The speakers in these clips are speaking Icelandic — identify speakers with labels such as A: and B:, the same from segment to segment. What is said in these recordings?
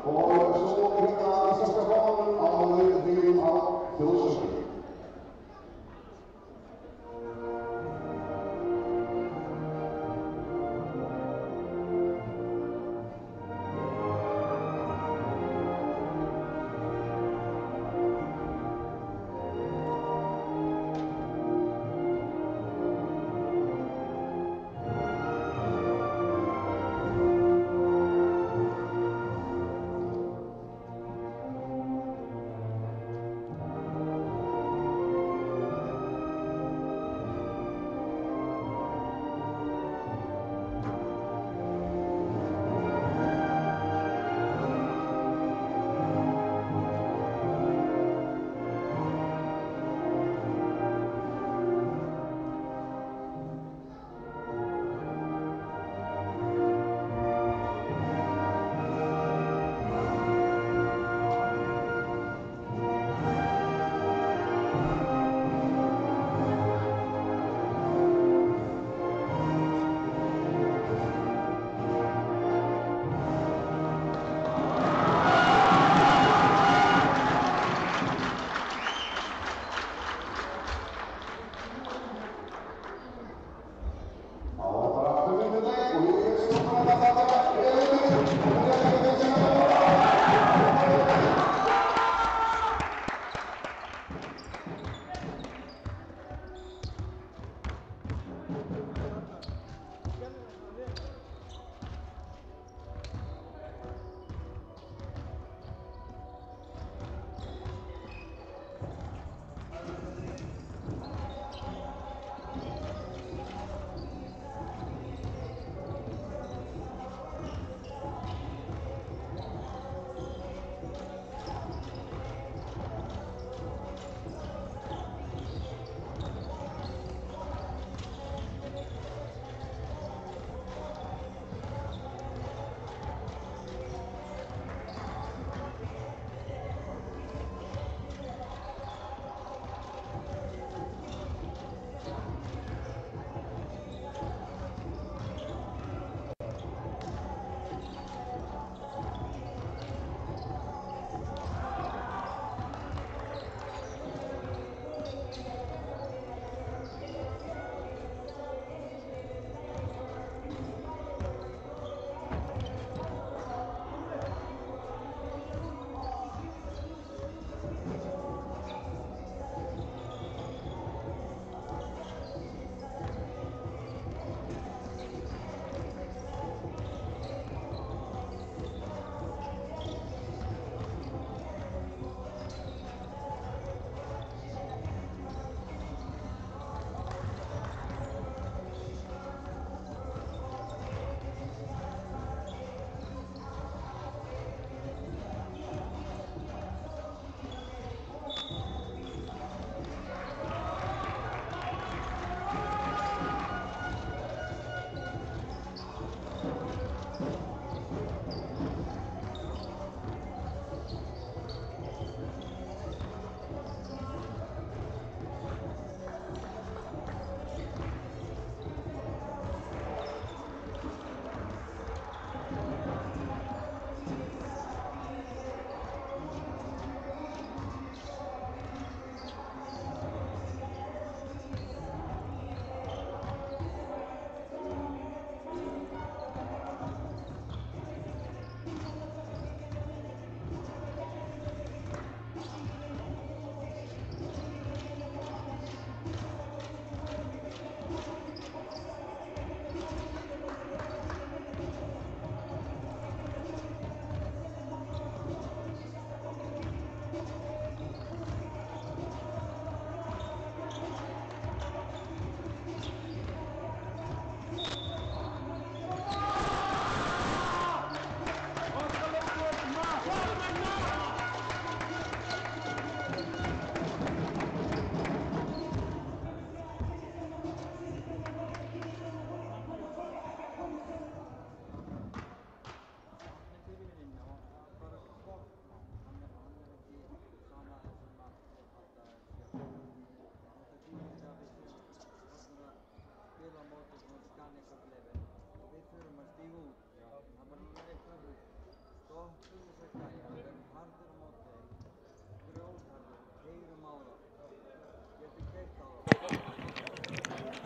A: Och så åker vi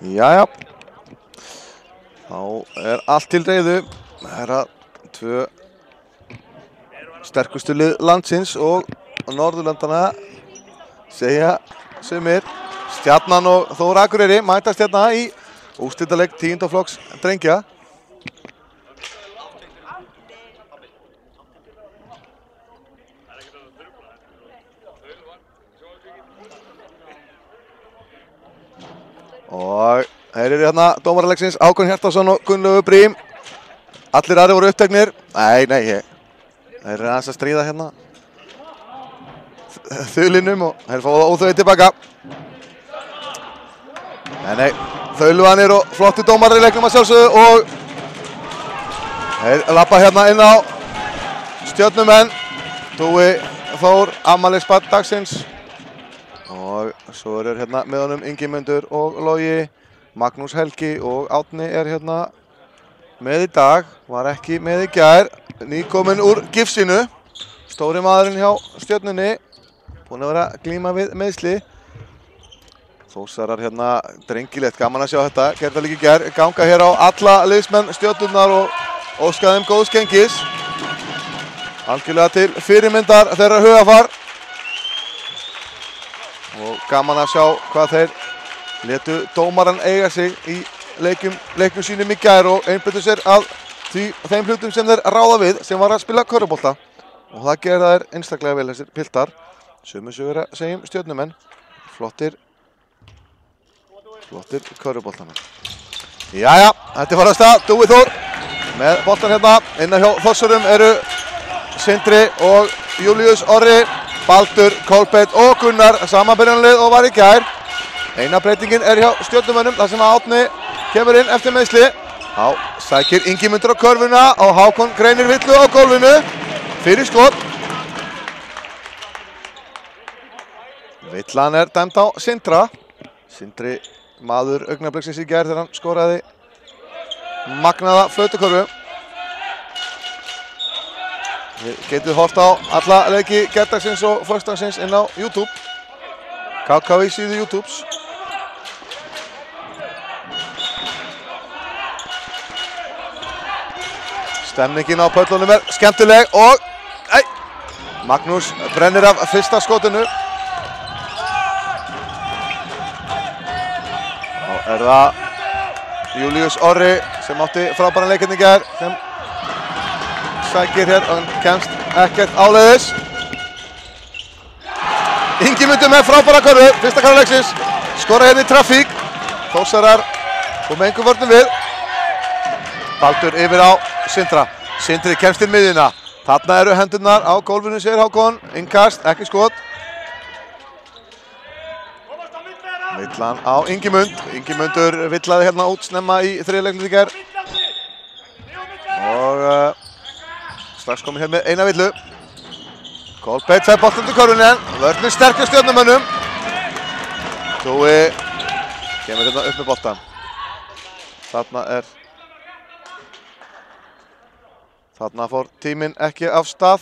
A: Jæja. Þá allt til reiðu. Það tvö sterkustu lið landsins og Norðurlandana segja sumir. Stjarnan og Þór Akureyri mætast hérna í úrslitaleik 10. flokks drengja. Og þeir eru hérna dómaralegsins Hákon Hjartarson og Gunnlaugur Brím. Allir aðrir voru uppteknir. Nei, þeir eru aðeins að stríða hérna þulinum og þeir fá það óþvegið tilbaka. Nei, þauluvanir og flotti dómarar í leiknum að sjálfsögðu og þeir labba hérna inn á Stjörnumenn. Dúi Þór, afmælisbarn dagsins. Og svo eru hérna með honum Ingimundur og Logi, Magnús Helgi og Árni hérna með í dag, var ekki með í gær, nýkominn úr gifsinu, stóri maðurinn hjá Stjörnunni, búinn að vera að glíma við meiðsli. Þórsarar hérna drengilegt, gaman að sjá þetta, gerði það líka í gær, ganga hér á alla liðsmenn Stjörnunnar og óska þeim góðs gengis. Algjörlega til fyrirmyndar þeirra hugafar. Og gaman að sjá hvað þeir létu dómaran eiga sig í leiknum sínum í gær og einbeittu sér að þeim hlutum sem þeir ráða við, sem var að spila körfubolta. Og það gerða þeir einstaklega vel, þessir piltar. Sömu sögur að segjum Stjörnumenn. Flottir körfuboltamenn. Jæja, þetta var að stað. Dúi Þór með boltan hérna. Innan hjá Þórsurum eru Sindri og Júlíus Orri. Baldur, Kolbeinn og Gunnar samanbyrjanlið og var í gær. Eina breytingin hjá Stjörnumönnum þar sem Árni kemur inn eftir meiðsli. Þá sækir Ingimundur á körfuna og Hákon greinir villu á gólfinu. Fyrir skot. Villan dæmd á Sindra. Sindri maður augnabliksins í gær þegar hann skoraði magnaða flautukörfu. Þið getið horft á alla leiki gærdagsins og föstudagsins inn á YouTube. KKV síðu YouTubes. Stemningin á pöllunum skemmtileg og Magnús brennir af fyrsta skotinu. Þá það Júlíus Orri sem átti frábæran leik hérna í gær sem sækir hér og kemst ekkert áleiðis. Ingimundur með frábæra körfu, fyrsta körfu leiksins, skora hérna í trafík. Þórsarar koma engum vörnum við. Baldur yfir á Sindra. Sindri kemst til miðjuna. Þarna eru hendurnar á gólfinu, segir Hákon. Innkast, ekki skot. Villan á Ingimund. Ingimundur villaði hérna út snemma í þriðja leiknum í gær. Og strax komið hér með eina villu. Kolbeinn fær boltan til körfunni en vörnin sterk hjá Stjörnumönnum. Dúi kemur hérna upp með boltan. Þarna fór tíminn ekki af stað.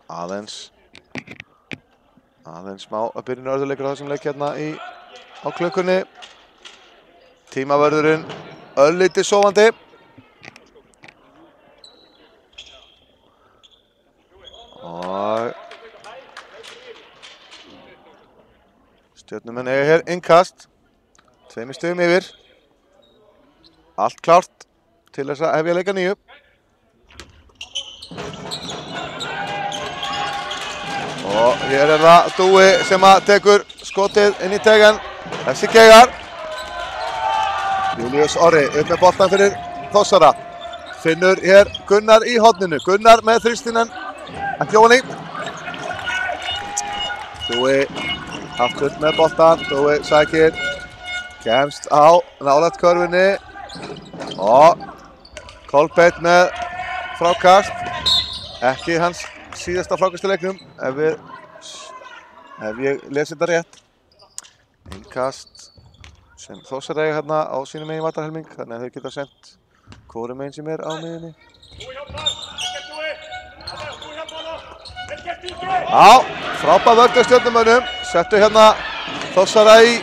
A: Aðeins smá að byrja örðuleikur á þessum leik hérna á klukkunni. Tímavörðurinn örlítið sofandi. Og Stjörnumenn eiga hér innkast. 2 stigum yfir. Allt klárt til þess að hefja leika 9. Og hér það Dúi sem tekur skotið inn í tegan. Þessi geigar. Júlíus Orri upp með boltan fyrir Þórsara. Finnur hér Gunnar í horninu. Gunnar með þrýstinn ekki ofan í. Dúi aftur með boltan. Dúi sækir. Kemst á nálægt körfunni. Og Kolbeinn með frákast. Ekki hans síðasta frákast í leiknum ef ég lesi þetta rétt. Innkast sem Þórsara eiga hérna á sínum megin vallarhelming, þannig að þeir geta sendt hvorum megin sem á miðjunni. Já, frábær vörn hjá Stjörnumönnum. settu hérna Þórsara í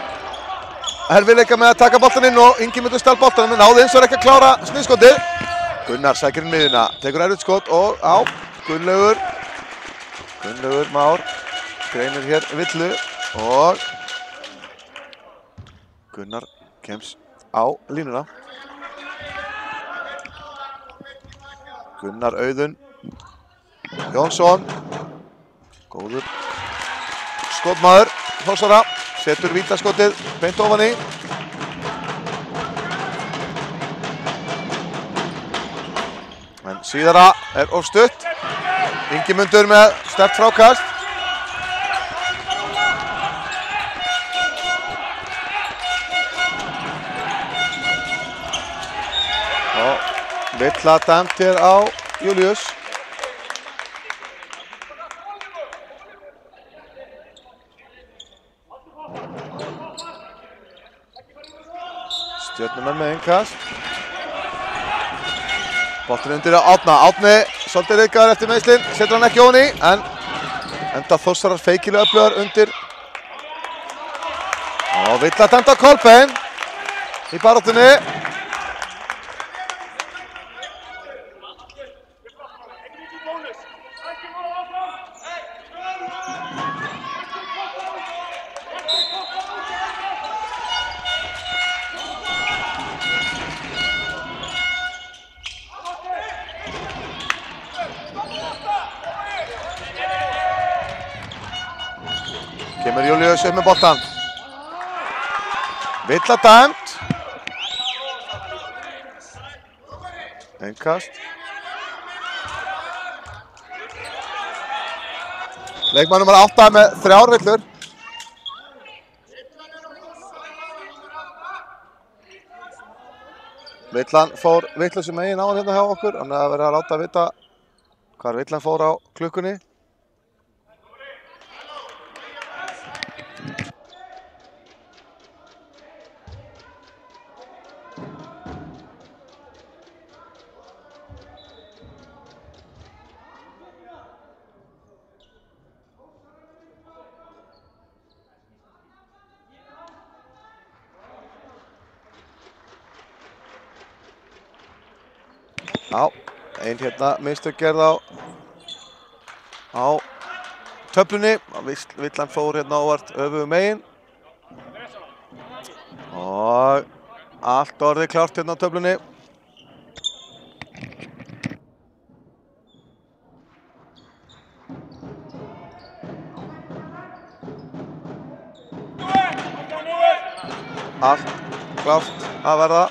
A: herfiðleika með að taka boltan inn og Ingimundur stal boltanum, náði eins og ekki að klára sniðskotið. Gunnar sækir inn miðjuna, tekur erfitt skot og á Gunnlaugur Már greinir hér villu og Gunnar kemst á línuna. Gunnar Auðun Jónsson, góður skotmaður Þórsara, setur vítaskotið beint ofan í. En síðara er of stutt. Ingimundur með sterkt frákast. Og villa dæmt hér á Júlíus. Stjörnumenn með innkast. Boltinn undir á Árna. Árni svolítið ryðgaður eftir meiðslin, setur hann ekki ofan í, en enda Þórsarar feikilega öflugar undir. Og vill að dæmda Kolbeinn í baráttunni. Kemur Júlíus upp með boltan. Villa dæmt. Innkast. Leikmaður númer 8 með 3 villur. Villan fór vitlausum megin á hann hérna hjá okkur, þannig að verða að láta vita hvar villan fór á klukkunni. Já, einn hérna mistök gerð á töflunni. Villan fór hérna óvart öfugu megin. Og allt orðið klárt hérna á töflunni. Allt klárt að verða.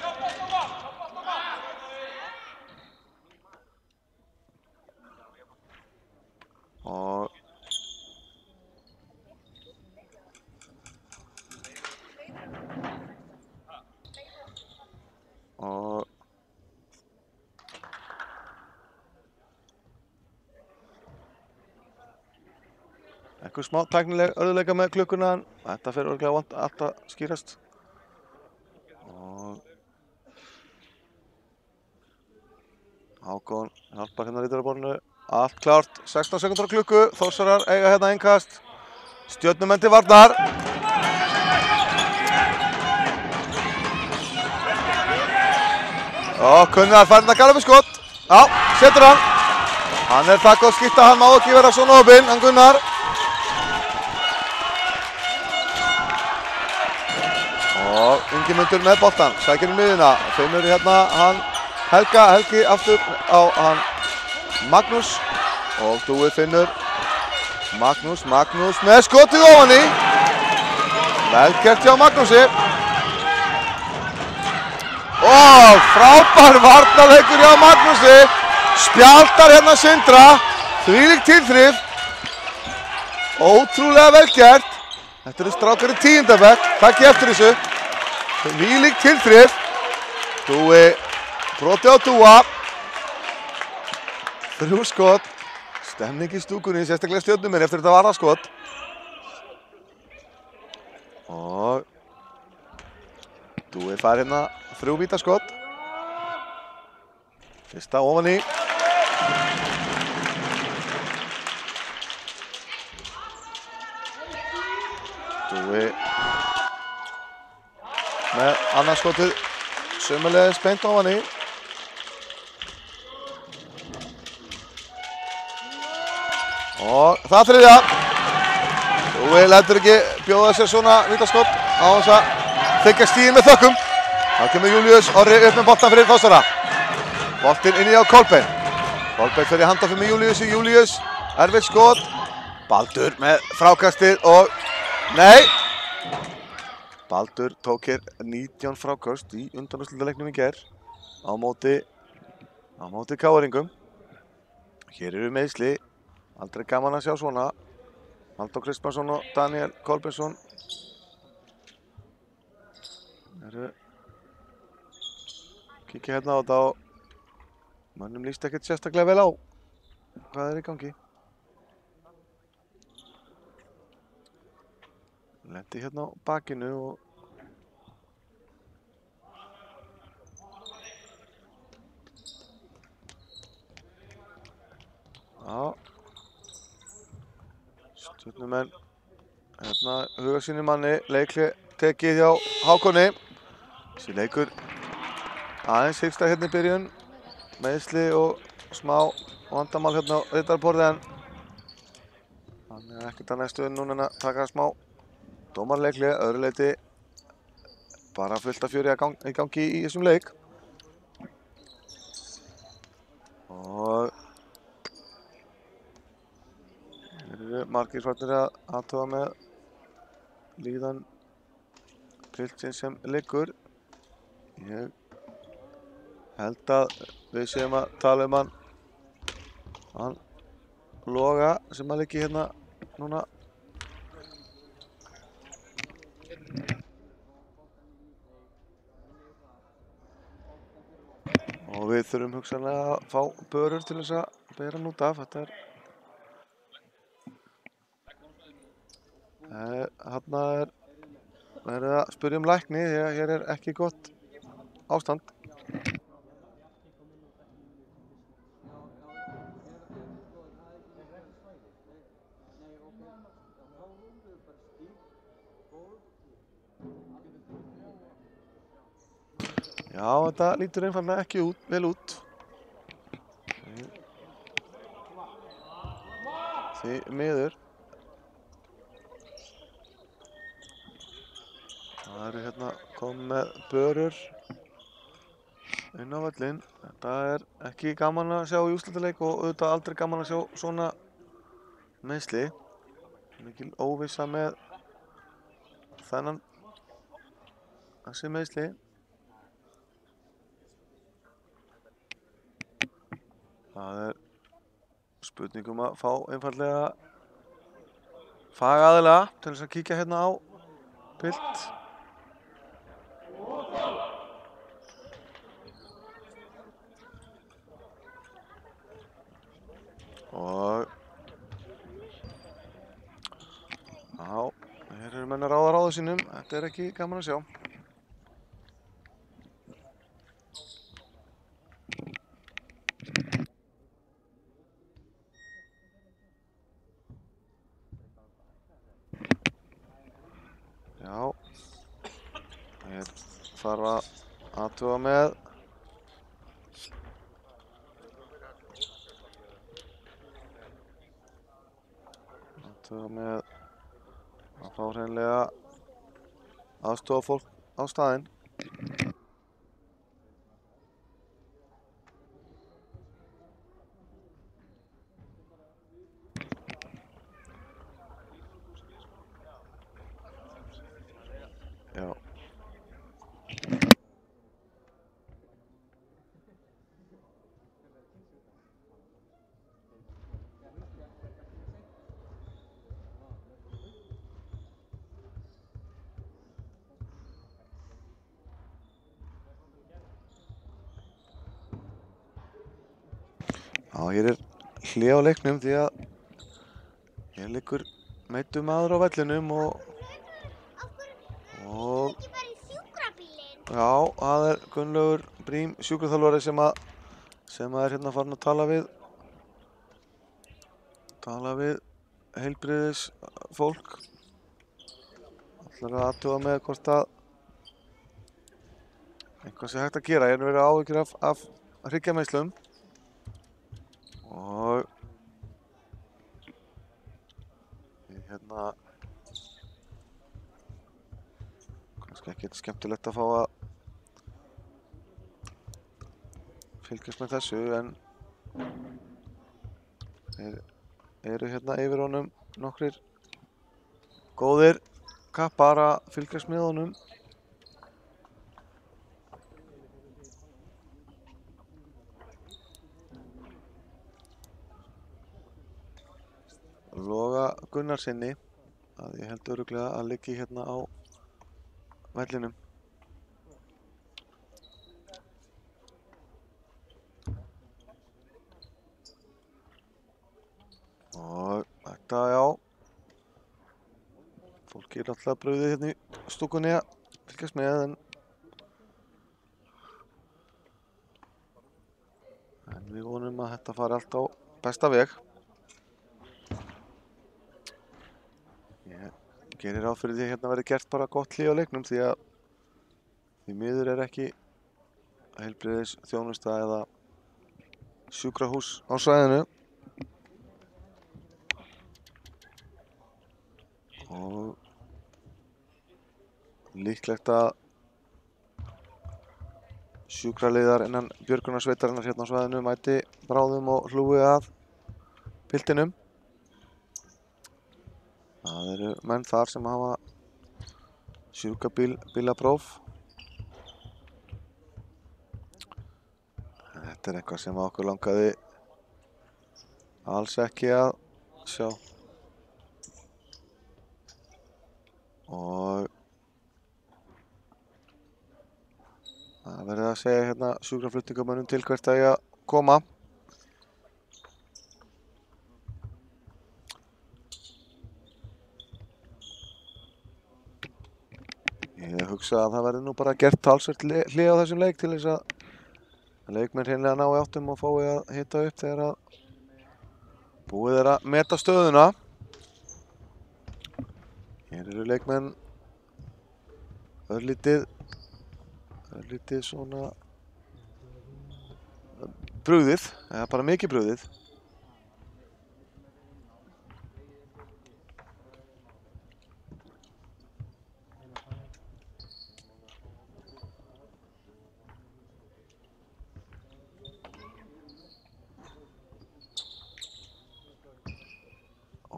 A: Einhver smá tæknileg örðuleika með klukkuna, en þetta fer örugglega vont allt að skýrast. Og Hákon hjálpar hérna rítararborðinu. Allt klárt, 16 sekúndur á klukku. Þórsarar eiga hérna innkast. Stjörnumenn til varnar. Og Gunnar fær hérna garðabbi skot. Já, setur hann. Hann er það góð skipta, hann má ekki vera svona opinn, hann Gunnar. Og Ingimundur með boltan, sækir í miðjuna, finnur hérna hann Helgi aftur á hann Magnús og Dúi finnur Magnús með skotið ofan í. Vel gert hjá Magnúsi. Og frábær varnarleikur hjá Magnúsi, spjaldar hérna Sindra, þvílík tilþrif, ótrúlega vel gert. Þetta eru strákar í 10. bekk, takk eftir þessu. Þvílík tilþrif. Dúi brotið á Dúa. 3 skot. Stemning í stúkunni, sérstaklega Stjörnumenn eftir þetta varnarskot. Og Dúi fær hérna 3 vítaskot. Fyrsta ofan í. Tói með annarskotið sömulegis beint á hann í. Og það þriðja. Tói lætur ekki bjóða sér svona vítaskott á þess að þykja stíðin með þökkum. Þá kemur Júlíus Orri upp með boltan fyrir Þórsara. Boltinn inni á Kolbeinn. Kolbeinn fer í handoffið með Júlíusi. Júlíus, erfitt skot. Baldur með frákastið og nei! Baldur tók hér 19 frákast í undanúrslitaleiknum í gær á móti KR-ingum. Hér eru meiðsli. Aldrei gaman að sjá svona. Halldór Kristmannsson og Daniel Kolbeinsson kíkja hérna á þetta og mönnum líst ekkert sérstaklega vel á hvað er í gangi. Lendi hérna á bakinu og já. Stjörnumenn hérna huga sínu manni, leikli tekið hjá Hákoni. Þessi leikur aðeins hiksta hérna í byrjun, meiðsli og smá vandamál hérna á rittarborði en hann er ekkert að næstu núna en að taka smá dómarleikli, öðru leyti bara fullt af fjöri í gangi í þessum leik. Og margir farnir að athuga með líðan piltsins sem liggur. Ég held að við séum að tala um hann Loga sem að liggi hérna núna. Og við þurfum hugsanlega að fá börur til þess að bera hann út af. Þetta þarna er verið að spyrja lækni því að hér er ekki gott ástand. Já, þetta lítur einfaldlega ekki vel út. Því miður. Það eru hérna komið með börur inn á völlinn. Þetta er ekki gaman að sjá í úrslitaleik og auðvitað aldrei gaman að sjá svona meiðsli. Mikil óvissa með þessi meiðsli. Það er spurning að fá einfaldlega fagaðila til þess að kíkja hérna á pilt. Og já, hér eru menn að ráða sínum. Þetta er ekki gaman að sjá. Já, hér þarf að athuga með að fá hreinlega aðstoða fólk á staðinn. Já. Já, hér er hlé á leiknum því að hér liggur meiddur maður á vellinum og já, það er Gunnlaugur Brím sjúkraþjálfari sem er hérna farin að tala við heilbrigðisfólk ætlar að athuga með hvort að eitthvað sé hægt að gera. Ég verið áhyggjur af hryggjarmeiðslum og hérna kannski ekki skemmtilegt að fá að fylgjast með þessu, en eru hérna yfir honum nokkrir góðir kappar að fylgjast með honum. Loga Gunnarsinni, að ég held örugglega að liggi hérna á vellinum. Og þetta, já, fólki náttúrulega brugðið hérna í stúkunni að fylgjast með, en við vonum að þetta fari allt á besta veg. Ég gerir ráð fyrir því að hérna verði gert bara gott hlé á leiknum, því að því miður ekki heilbrigðisþjónusta eða sjúkrahús á svæðinu. Og líklegt að sjúkraliðar innan björgunarsveitarinnar hérna á svæðinu mæti bráðum og hlúi að piltinum. Það eru menn þar sem hafa sjúkrabílapróf. Þetta eitthvað sem okkur langaði alls ekki að sjá. Og það verður að segja hérna sjúkraflutningamönnum til hvert að koma. Ég hugsa að það verður nú bara gert talsvert hlé á þessum leik til þess að leikmenn hreinlega nái áttum og fái að hita upp þegar að búið að meta stöðuna. Hér eru leikmenn örlítið svona brugðið, eða bara mikið brugðið.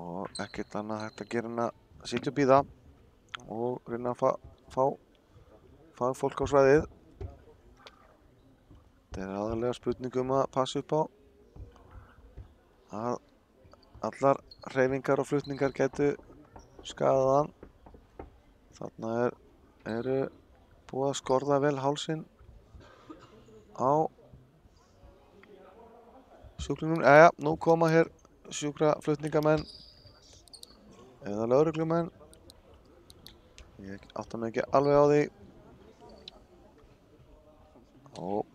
A: Og ekkert annað hægt að gera en að sitja og bíða og reyna að fá fólk á svæðið. Þetta aðalega spurning að passa upp á að allar hreyfingar og flutningar gætu skaðað hann. Þarna eru búið að skorða vel hálsinn á sjúklingnum. Jæja, nú koma hér sjúkraflutningamenn eða lögreglumenn. Ég átta mig ekki alveg á því. Og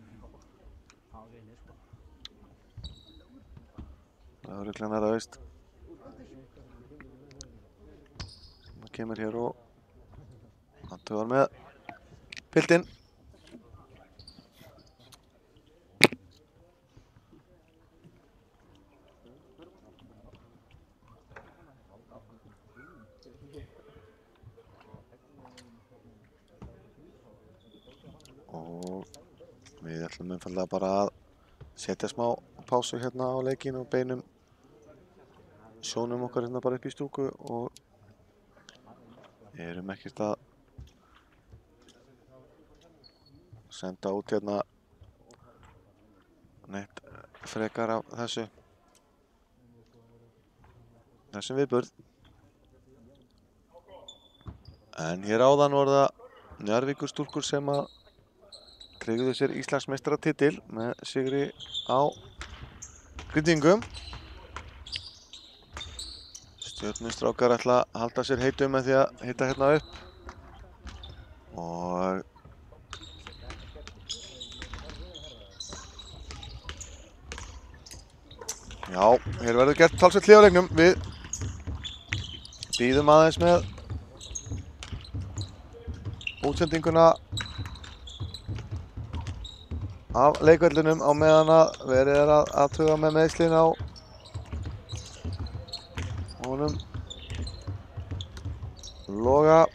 A: lögreglan að veist. Það kemur hér og athugar með piltinn. Og við ætlum einfaldlega bara að setja smá pásu hérna á leikinn og beinum sjónum okkar hérna bara upp í stúku og erum ekkert að senda út hérna neitt frekar af þessum viðburð. En hér áðan voru það Njarðvíkurstúlkur sem að tryggðu sér Íslandsmeistaratitil með sigri á Grindvíkingum. Stjörnustrákar ætla að halda sér heitum með því að hita hérna upp. Og já, hér verður gert talsvert hlé á leiknum. Við bíðum aðeins með útsendinguna af leikvellinum á meðan að verið er að athuga með meiðslin á honum Loga.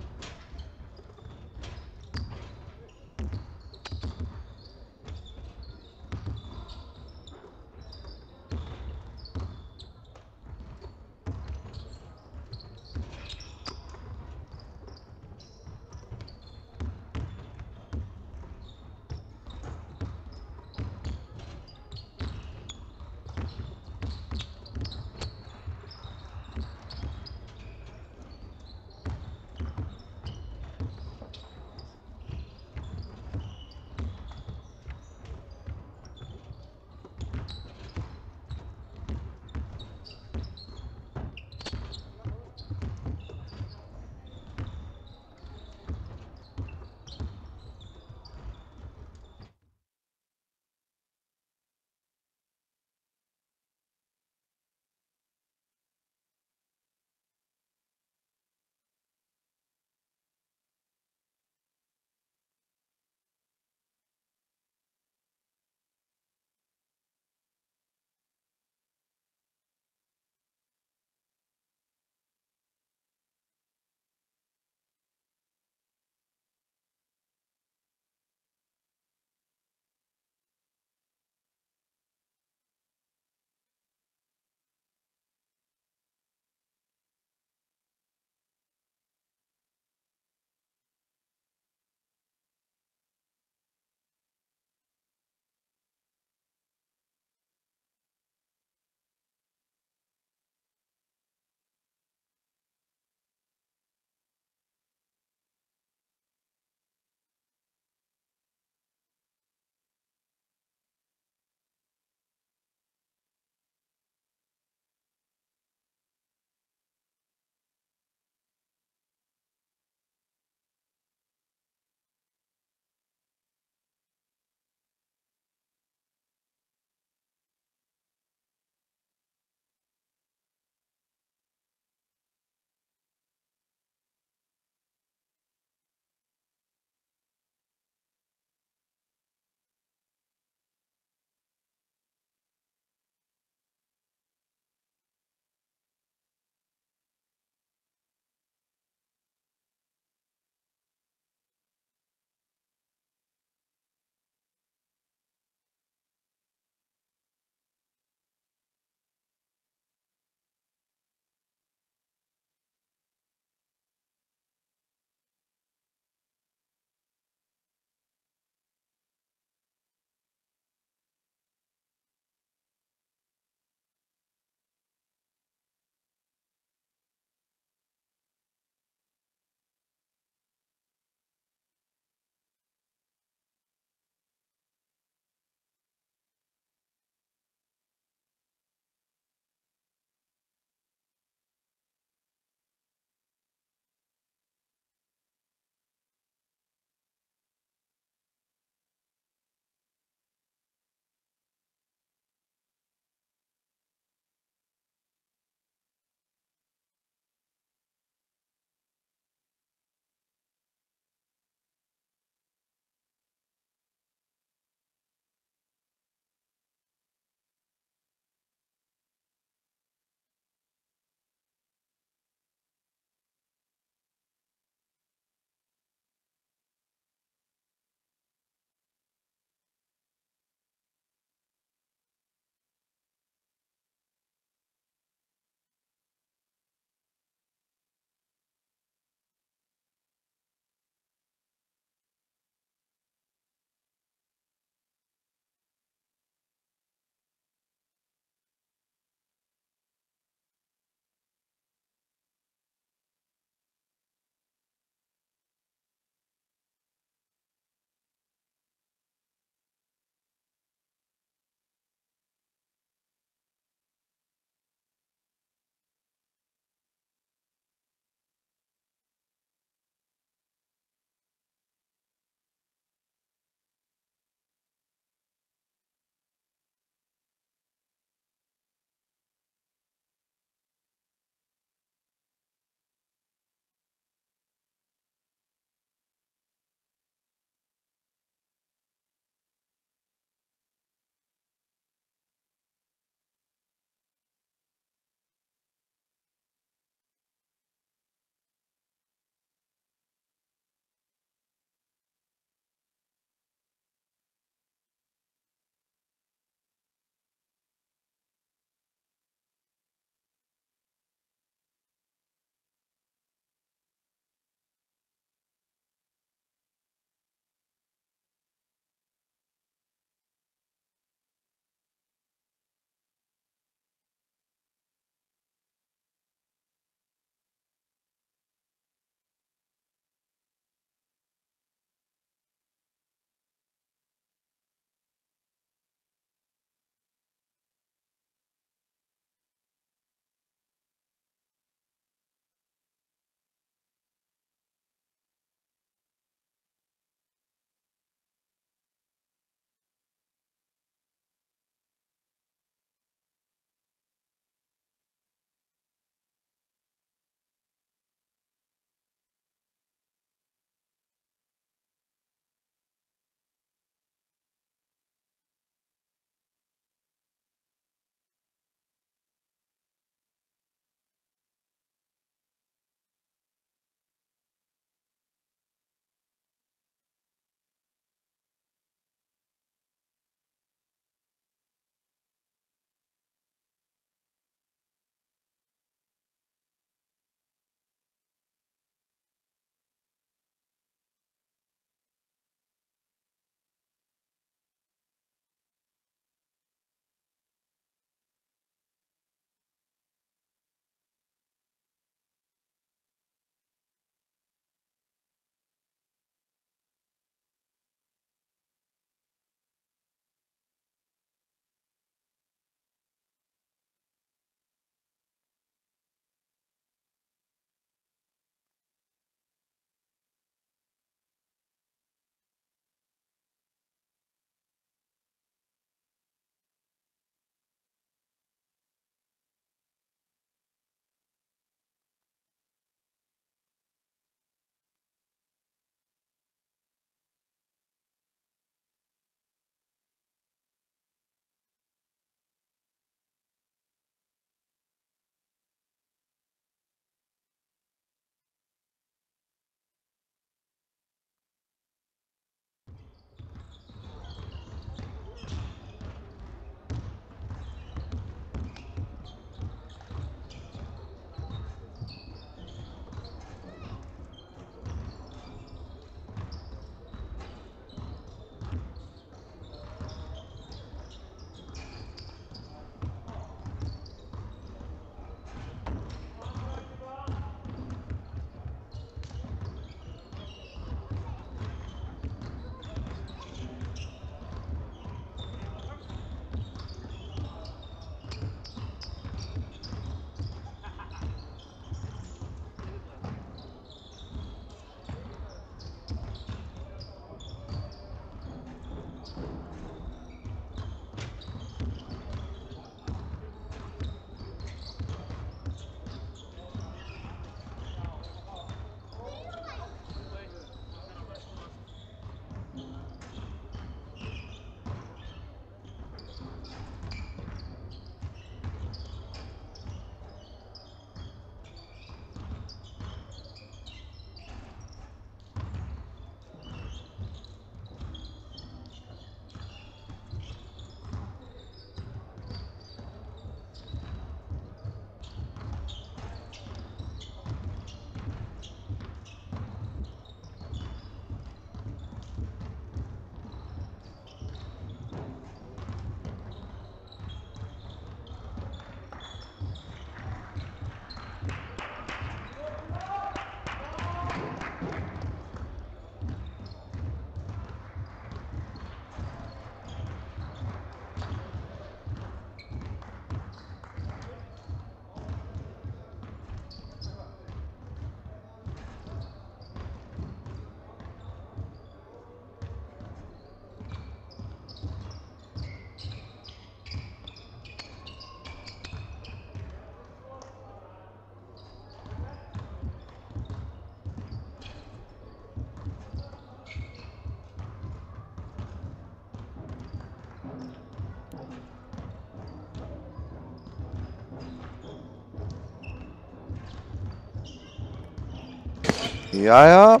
A: Jæja.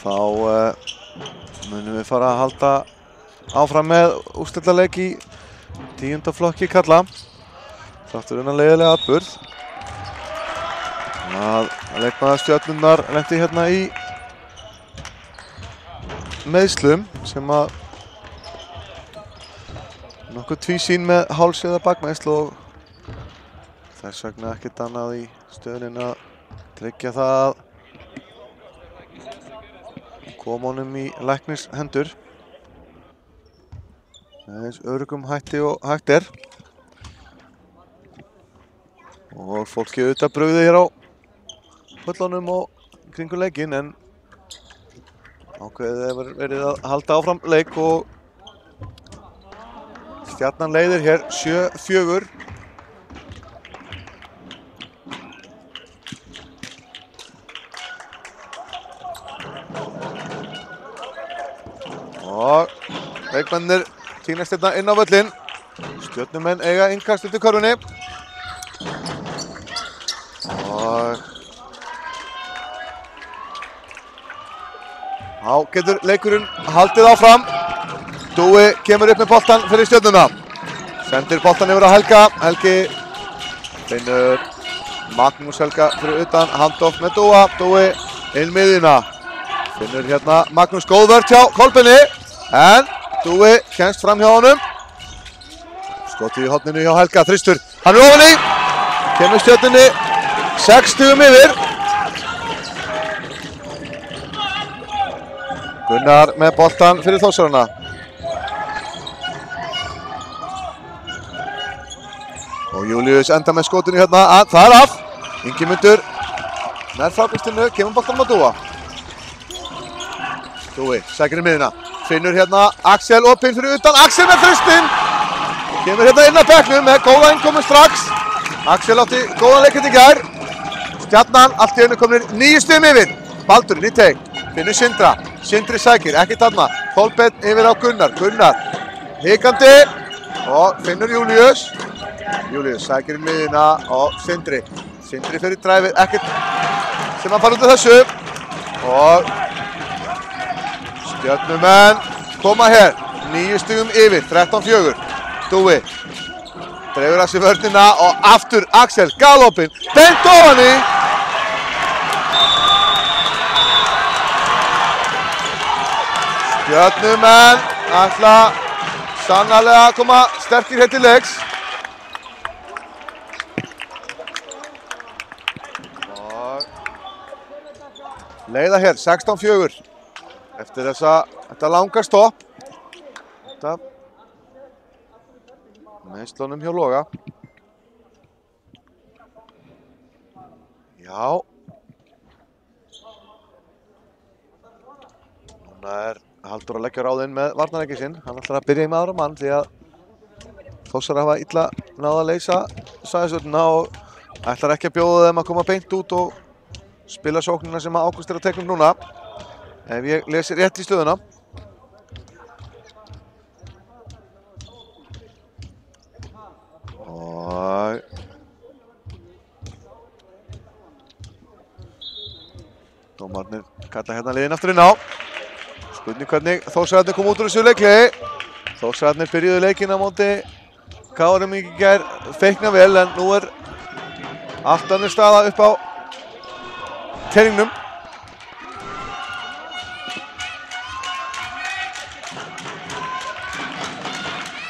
A: Þá munum við fara að halda áfram með úrslitaleik í 10. flokki karla. Þáttur unna leiðilega atburð. Leikmaður Stjörnunnar lenti hérna í meiðslum sem að nokkuð tvísýn með háls eða bakmeiðsl og þess vegna ekkert annað í stöðunni að tryggja það að koma honum í læknishendur með eins öruggum hætti og hægt er. Og fólki auðvitað brugði hér á völlunum og kringum leikinn en ákveðið hefur verið að halda áfram leik og Stjarnan leiðir hér 7-4. Og leikmennir tínast hérna inn á völlinn. Stjörnumenn eiga innkast undir körfunni. Og þá getur leikurinn haldið áfram. Dúi kemur upp með boltan fyrir Stjörnuna. Sendir boltan yfir á Helga. Helgi finnur Magnús Helga fyrir utan. Handoff með Dúa. Dúi inn miðjuna. Finnur hérna Magnús góð vörn hjá Kolbeini. En Dúi kemst fram hjá honum. Skotið í horninu hjá Helga. Þristur. Hann er ofan í. Kemur Stjörnunni 60 yfir. Gunnar með boltan fyrir Þórsarana. Og Július enda með skotinu hérna. Það er af. Ingimundur nær frákastinu. Kemur boltan á Dúa. Dúi sækir í miðuna. Finnur hérna Axel opinn fyrir utan. Axel með þristinn. Kemur hérna inn á bekknum með góða innkomu strax. Axel átti góðan leikinn í gær. Stjarnan allt í einu komnir 9 stigum yfir. Baldurinn í teig. Finnur Sindra. Sindri sækir, ekki þarna. Kolbeinn yfir á Gunnar. Gunnar hikandi og finnur Július. Július sækir í miðuna og Sindri. Sindri fyrir dræfið, ekkert sem hann fara út af þessu. Og Stjörnumenn koma hér 9 stigum yfir, 13-4. Dúi dreifur að sér vörnina og aftur Axel galopinn, beint ofan í. Stjörnumenn ætla sannarlega að koma sterkir hér til leiks. Og leiða hér 16-4 eftir þetta langa stopp. Þetta meiðslunum hjá Loga. Já. Núna er Halldór að leggja ráðinn með varnarleikinn sinn. Hann ætlar að byrja í með aðra mann því að Þórsar hafa illa náð að leysa sæðisvörnina og ætlar ekki að bjóða þeim að koma beint út og spila sóknina sem Ágúst er að teikna núna. Ef ég lesi rétt í stöðuna. Og dómarnir kalla hérna liðin aftur inn á. Spurning hvernig Þórsararnir kom út úr þessu leikliði. Þórsararnir byrjuðu leikinn á móti KRM í gær feikna vel en nú er allt önnur staða upp á teiningnum.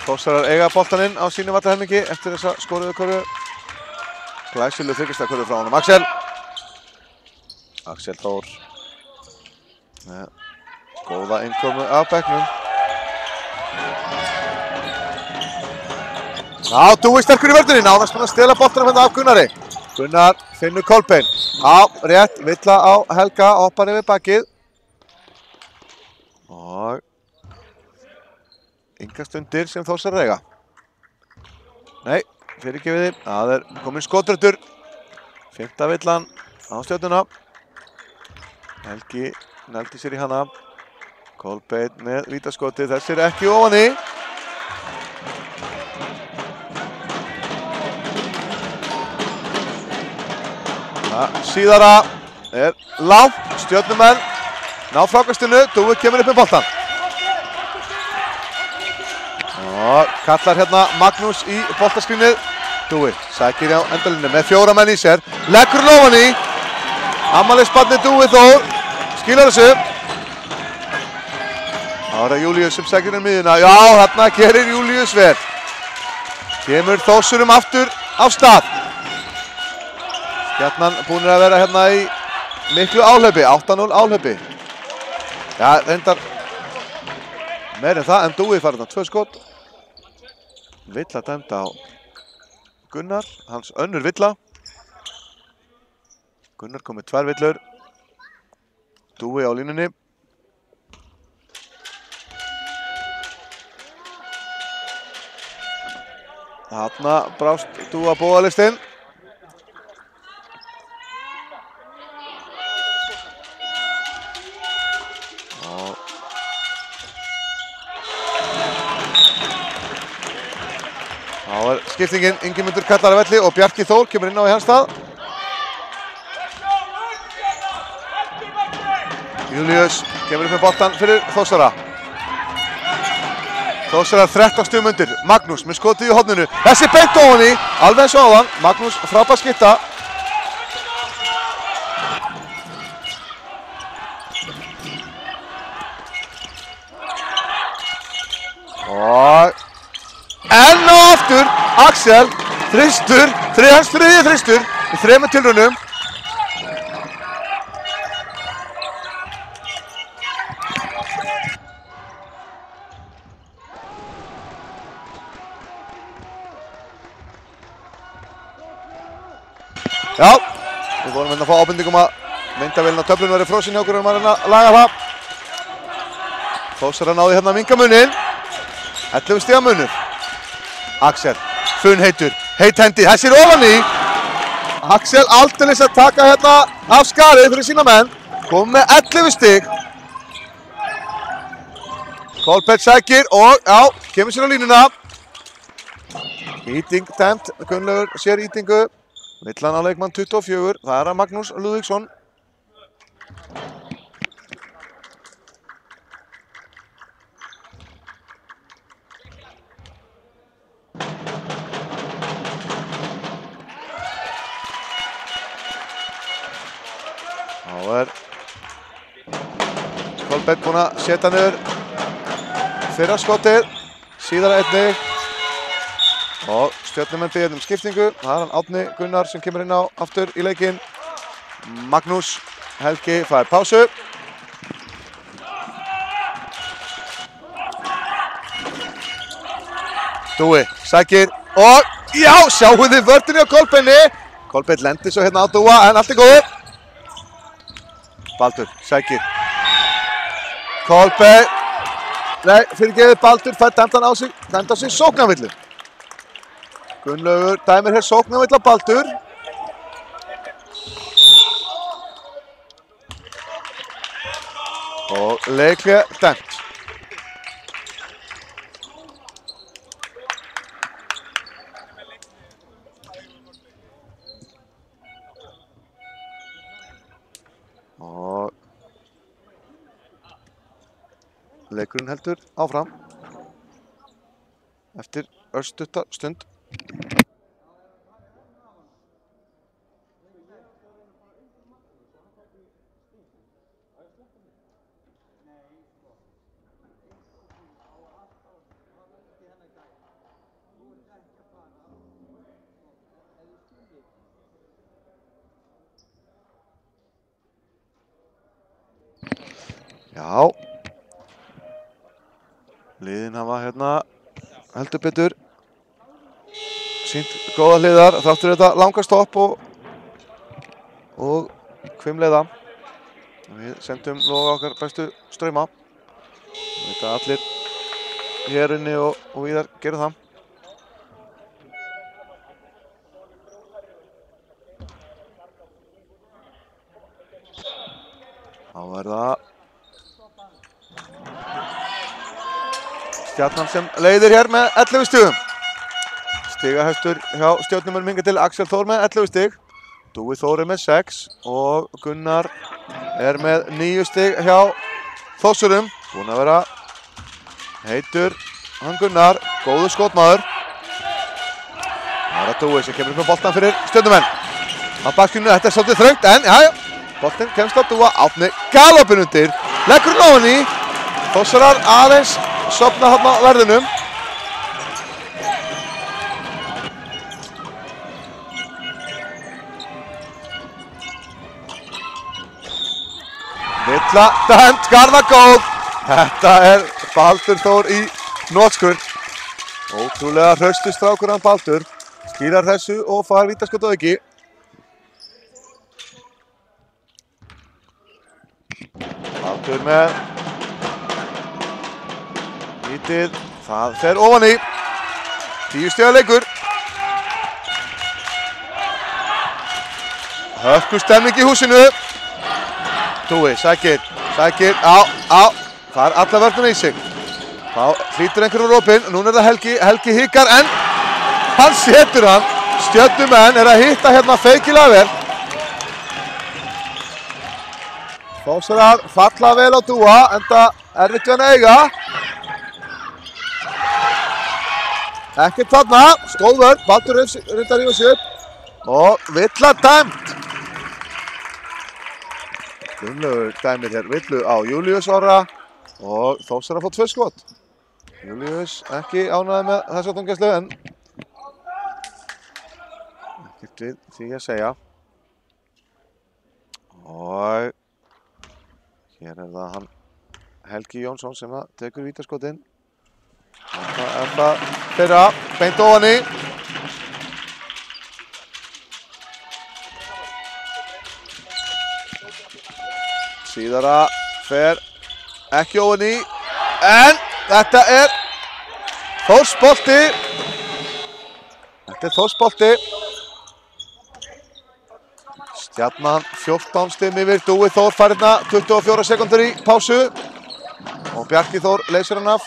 A: Þórsarar eiga boltaninn á sínu vallarhelmingi eftir þessa skoruðu körfu. Glæsileg þryggjarstaðakörfu frá honum Axel. Axel Þór með góða innkomu af bekknum. Já, Dúi sterkur í vörninni, nánast að stela boltanum hérna af Gunnari. Gunnar finnur Kolbeinn. Já, rétt, villa á Helga, hoppar yfir bakið. Og yngast undir sem Þórsarar eiga. Nei, fyrirgefiði, það er komin skotröttur. 5. villan á Stjörnuna. Helgi nældi sér í hana. Kolbeinn með vítaskoti, þessi er ekki ofan í. Síðara lágt, Stjörnumenn ná frákastinu, Dúi kemur upp með boltan. Og kallar hérna Magnús í boltaskrínið. Dúi sækir á endalínu með 4 menn í sér, leggur ofan í. Afmælisbarnið Dúi Þór, skilar þessu. Það er Júlíus sem sækir inn miðjuna, já þarna gerir Júlíus vel. Kemur Þórsurum aftur af stað. Stjarnan búnir að vera hérna í miklu áhlaupi, 8-0 áhlaupi. Já, reyndar meir en það, en Dúi fær þarna 2 skot. Villa dæmda á Gunnar, hans önnur villa. Gunnar kom með 2 villur. Dúi á línunni. Þarna brást Dúi að bóðalistinn. Þá er skiptingin Ingimundur kallar að velli og Bjarki Þór kemur inn á í hans stað. Júlíus kemur upp með boltan fyrir Þórsara. Þórsara 13 stigum undir. Magnús með skotið í horninu. Þessi beint ofan í, alveg eins og áðan. Magnús frábær skytta. Og enn og aftur, Axel, þristur, hans þriðji þristur í 3 tilraunum. Já, við vorum hérna að fá ábendingum að myndavélina á töflunum verið frosin hjá okkur og maður að laga það. Þórsara náði hérna að minka munin. 11 stiga munur. Axel, funheitur, heit hendi, þessir ofan í. Axel aldeilis að taka hérna af skarið fyrir sína menn. Kom með 11 stig. Kolbett sækir og, já, kemur sér á línuna. Íting dæmt, Gunnlaugur sér ítingu. Villan á leikmann 24, það er að Magnús Lúðvíksson. Þá er Kolbett búinn að setja niður fyrra skotið, síðara einnig. Og Stjörnumenn biður skiptingu. Það er hann Árni Gunnar sem kemur inn á aftur í leikinn. Magnús Helgi fær pásu. Dúi sækir og já, sjáum þið vörðinni á Kolbeinni. Kolbeinn lendir svo hérna á Dúa en allt er góður. Baldur sækir. Kolbeinn, nei, fyrirgefið Baldur fær dæmdan á sig sóknarvillu. Gunnlaugur dæmir hér sóknarvill á Baldur. Og leikli dæmt. Og leikurinn heldur áfram eftir örstutta stund. Já, liðin hafa hérna heldur betur sýnt góða hliðar þráttur þetta langa stopp og hvimleiða. Við sendum loga okkar bestu strauma. Þetta allir hér inni og víðar gerum það. Þá er það Stjarnan sem leiðir hér með 11 stigum. Stigahæstur hjá Stjörnumönnum hingað til Axel Þór með 11 stig. Dúi Þór er með 6 og Gunnar er með 9 stig hjá Þórsurum. Búinn að vera heitur hann Gunnar, góður skotmaður. Það er Dúi sem kemur upp með boltan fyrir Stjörnumenn. Á bakkinu, þetta er svolítið þröngt en jájá, boltinn kemst á Dúa, Árni galopinn undir, leggur hann ofan í. Þórsarar aðeins sofna hann á verðinum. Villa dæmt, Garðar góð. Þetta er Baldur Þór í hnotskurn. Ótrúlega hraustur strákur hann Baldur. Skilar þessu og fær vítaskot á auki. Baldur með lítið, það fer ofan í. 10 stiga leikur. Hörku stemning í húsinu. Dúi, sækir, á, það er alla vörnum í sig. Þá hlýtur einhverjum opinn, núna er það Helgi hikar en hann setur hann. Stjörnumenn er að hitta hérna feikilega vel. Þórsarar falla vel á Dúa, enda erfitt við hann að eiga. Ekkert þarna, stóð vörn, Baldur reyndar rífa sig upp og Villa dæmt. Gunnlaugur dæmir hér villu á Júlíus Orra og Þórsarar fá 2 skot. Júlíus ekki ánægður með þessa dómgæslu en ekkert við því að segja. Og hér er það hann Helgi Jónsson sem tekur vítaskotinn. Þetta er það þeirra, beint ofan í. Síðara fer ekki ofan í, en þetta er Þórsbolti. Þetta er Þórsbolti. Stjarnan 14 stig yfir, Dúi Þór fær hérna 24 sekúndur í pásu og Bjarki Þór leysir hann af.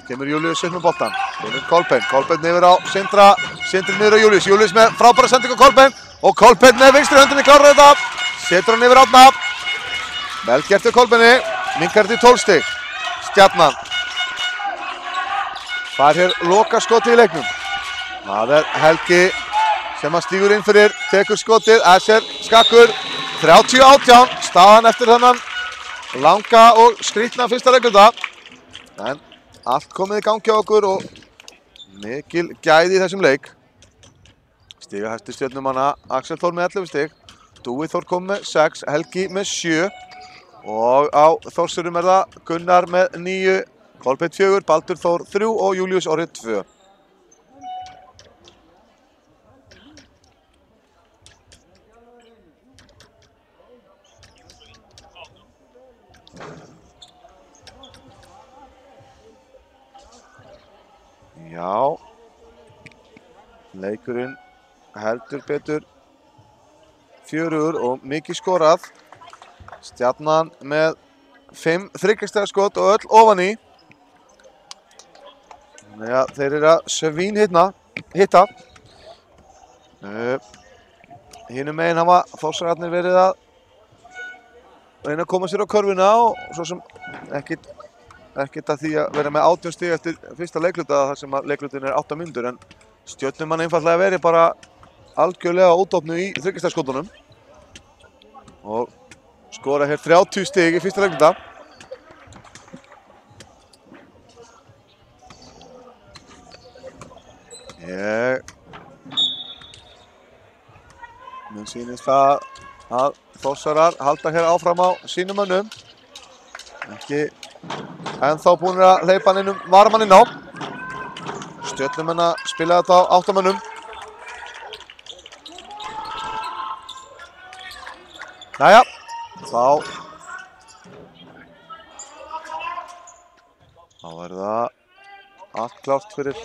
A: Kemur Júlíus upp með boltan, kemur Kolbeinn yfir á Sindra, Sindri niður á Júlíus, Júlíus með frábæra sendingu á Kolbeinn og Kolbeinn með vinstri höndinni klárar þetta, setur hann yfir Árna. Vel gert við Kolbeinni, minkar þetta í 12 stig. Stjarnan fær hér lokaskotið í leiknum. Það er Helgi sem hann stígur inn fyrir, tekur skotið, Æsir skakkur, 30-18, staðan eftir þennan langa og skrýtna fyrsta reglunda. En allt komið í gangi á okkur og mikil gæði í þessum leik. Stigahæsti Stjörnumanna Axel Þór með 11 stig, Dúi Þór kom með 6, Helgi með 7 og á Þórsurum er það Gunnar með 9, Kolbeinn 4, Baldur Þór 3 og Júlíus Orri 2. Já, leikurinn heldur betur fjörugur og mikið skorað. Stjarnan með 5 þriggjastiga skot og öll ofan í. Þannig að þeir eru að svínhitta. Hinum megin hafa Þórsararnir verið að reyna að koma sér á körfuna og svo sem ekkert að því að vera með 18 stig eftir fyrsta leikluta þar sem að leiklutin er 8 mínútur en Stjörnumenn einfaldlega verið bara algjörlega ódópnu í þriggjastigaskotunum og skora hér 30 stig í fyrsta leikluta. Mér sýnist það að Þórsarar halda hér áfram á sínum mönnum. Ekki ennþá búin að hleypa hann inn varmann inn á. Stjörnumenn að spila þetta á 8 mönnum. Jæja, þá er það allt klárt fyrir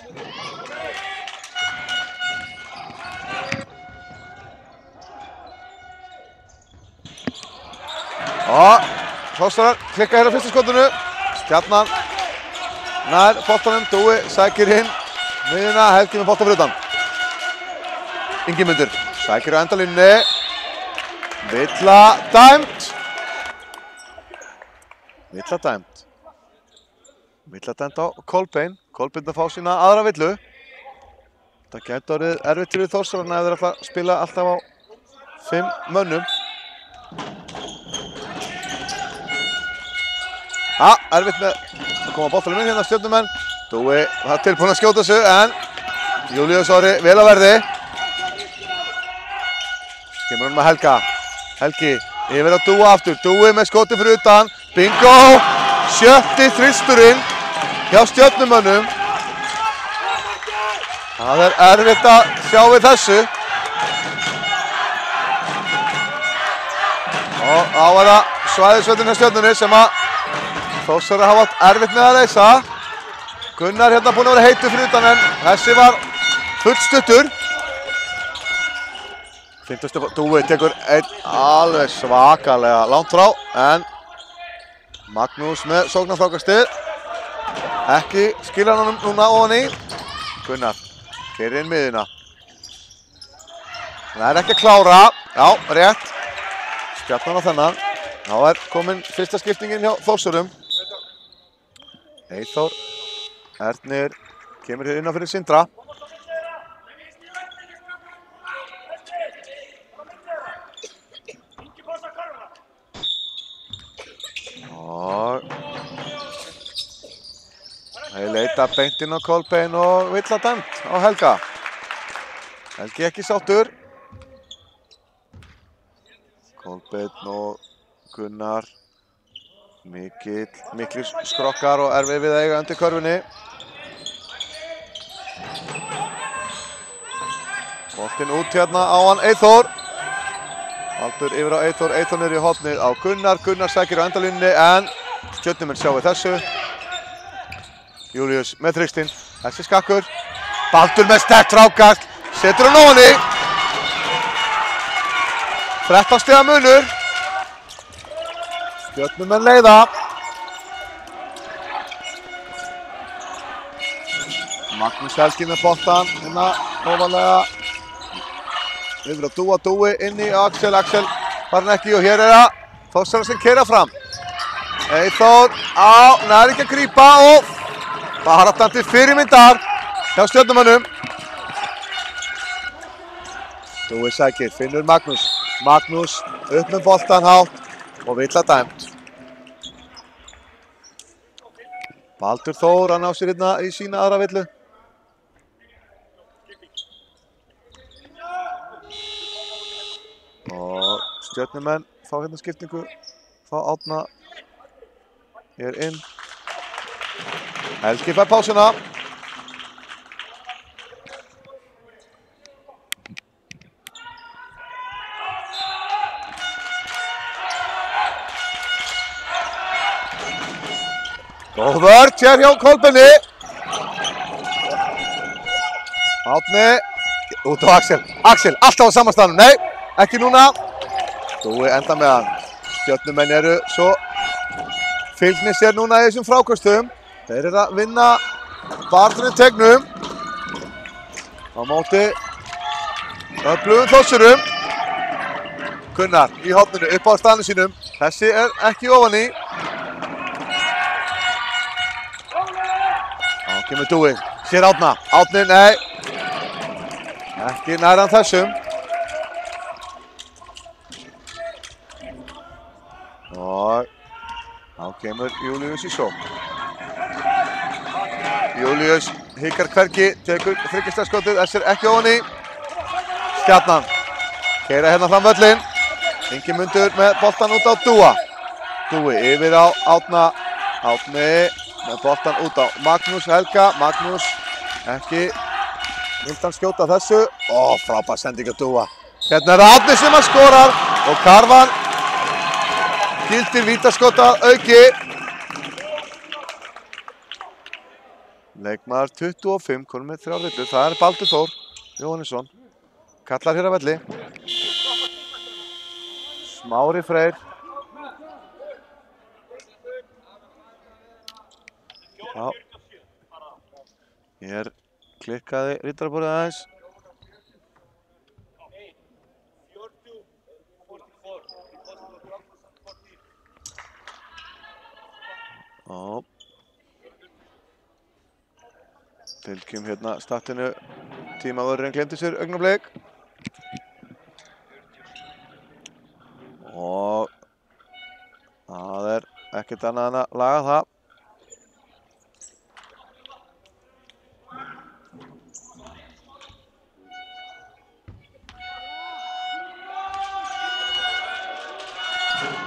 A: Þórsarar klikka hér á fyrsta skotinu. Stjarnan nær boltanum, Dúi sækir inn miðjuna, Helgi með bolta fyrir utan. Ingimundur sækir á endalínunni. Villa dæmt. Villa dæmt á Kolbeinn. Kolbeinn að fá sína aðra villu. Það getur orðið erfitt fyrir Þórsarana ef þeir ætla að spila alltaf á 5 mönnum. Erfitt með að koma boltanum inn hérna Stjörnumenn. Dúi var tilbúinn að skjóta þessu en Júlíus Orri vel að verði. Kemur hann með Helga. Helgi yfir að Dúa aftur. Dúi með skoti fyrir utan. Bingo! 7. þristurinn hjá Stjörnumönnum. Það erfitt að sjá við þessu. Og þá var það svæðisvöldin hjá Stjörnunni sem að Þórsara hafa átt erfitt með að leysa. Gunnar hérna búinn að vera heitur fyrir utan en þessi var fullstuttur. Dúi tekur einn alveg svakalega langt frá en Magnús með sóknarfrákastið. Ekki skilja hann núna ofan í. Gunnar keyrir inn miðjuna. Það er ekki að klára. Já, rétt. Stjarnan á þennan. Þá er komin fyrsta skiptingin hjá Þórsurum. Eyþór Ernir kemur hér innan fyrir Sindra. Og þeir leita beint inn á Kolbeinn og Villa dæmt á Helga. Helgi ekki sáttur. Kolbeinn og Gunnar. Miklir skrokkar og erfið við að eiga undir körfunni. Boltinn út hérna á hann Eyþór. Baldur yfir á Eyþór, Eyþór niður í hornið á Gunnar. Gunnar sækir á endalínunni en Stjörnumenn sjá við þessu. Júlíus með þrykstinn, þessi skakkur. Baldur með sterkt frákast, setur hann ofan í. 13 stiga munur. Stjörnumenn leiða. Magnús Helgi með boltan, hérna ofalega. Yfir að Dúi inn í Axel var hann ekki og hér er það Þórsara sem keyra fram. Eyþór nær ekki að grípa og baráttandi fyrirmyndar hjá Stjörnumönnum. Dúi sækir, finnur Magnús. Magnús upp með boltan hátt og Villa dæmt. Baldur Þór, hann á sér hérna í sína aðra villu. Og Stjörnumenn fá hérna skiptingu, fá Árna hér inn. Helgi fær pásuna. Góð vörn hér hjá Kolbeinni. Árni út á Axel. Axel alltaf á sama staðnum. Nei, ekki núna. Dúi enda með hann. Stjörnumenn eru svo fylgni sér núna í þessum frákastum. Þeir eru að vinna barðurinn tegnum. Á móti öflugum Þórsurum. Gunnar í horninu upp á staðnum sínum. Þessi er ekki ofan í. Þá kemur Dúi. Sér Árna. Árni, nei. Ekki nær hann þessum. Og þá kemur Júlíus í sókn. Júlíus hikar hvergi, tekur þriggjastaskotið, þessir ekki ofan í. Stjarnan keyra hérna fram völlinn. Ingimundur með boltan út á Dúa. Dúi yfir á Árna. Árni með boltan út á Magnús Helga. Magnús ekki vilt hann skjóta þessu. Frábær sending á Dúa. Hérna er Árni sem að skorar og Karvan gildir vítaskota auki. Leikmaður 25, konum með 3 villur. Það er Baldur Þór Jóhannesson. Kallar hér að velli. Smári Freyr. Já. Hér klikkaði ritaraborðið aðeins. Fylgjum hérna startinu, tímavörðurinn glemdi sér augnablik. Og það ekkert annað en að laga það.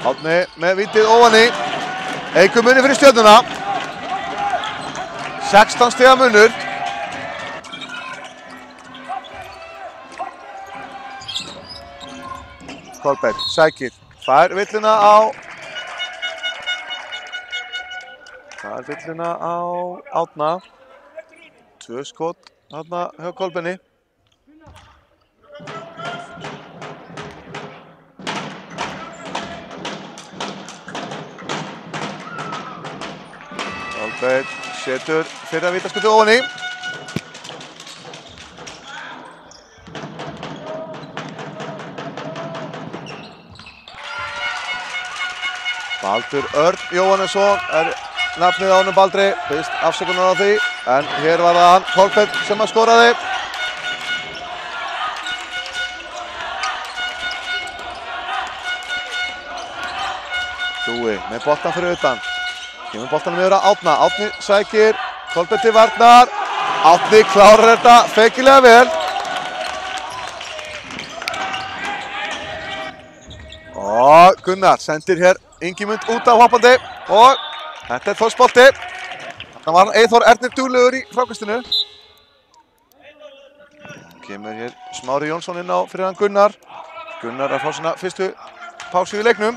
A: Árni með vítið ofan í. Eykur munið fyrir Stjörnuna. 16 stiga munur. Kolbeinn sækir. Fær villuna á Árna. 2 skot þarna hjá Kolbeinni. Kolbeinn setur fyrra vítaskotið ofan í. Baldur Örn Jóhannesson nafnið á honum Baldri, biðst afsökunar á því, en hér var það hann Kolbeinn sem að skoraði. Dúi með boltan fyrir utan. Kemur boltanum yfir að Árna. Árni sækir, Kolbeinn til varnar. Árni klárar þetta feikilega vel. Og Gunnar sendir hér Ingimund út af hoppandi og þetta Þórsbolti. Þarna var Eyþór Ernir duglegur í frákastinu. Kemur hér Smári Jónsson inn á fyrir hann Gunnar. Gunnar að fá sína fyrstu pásu í leiknum.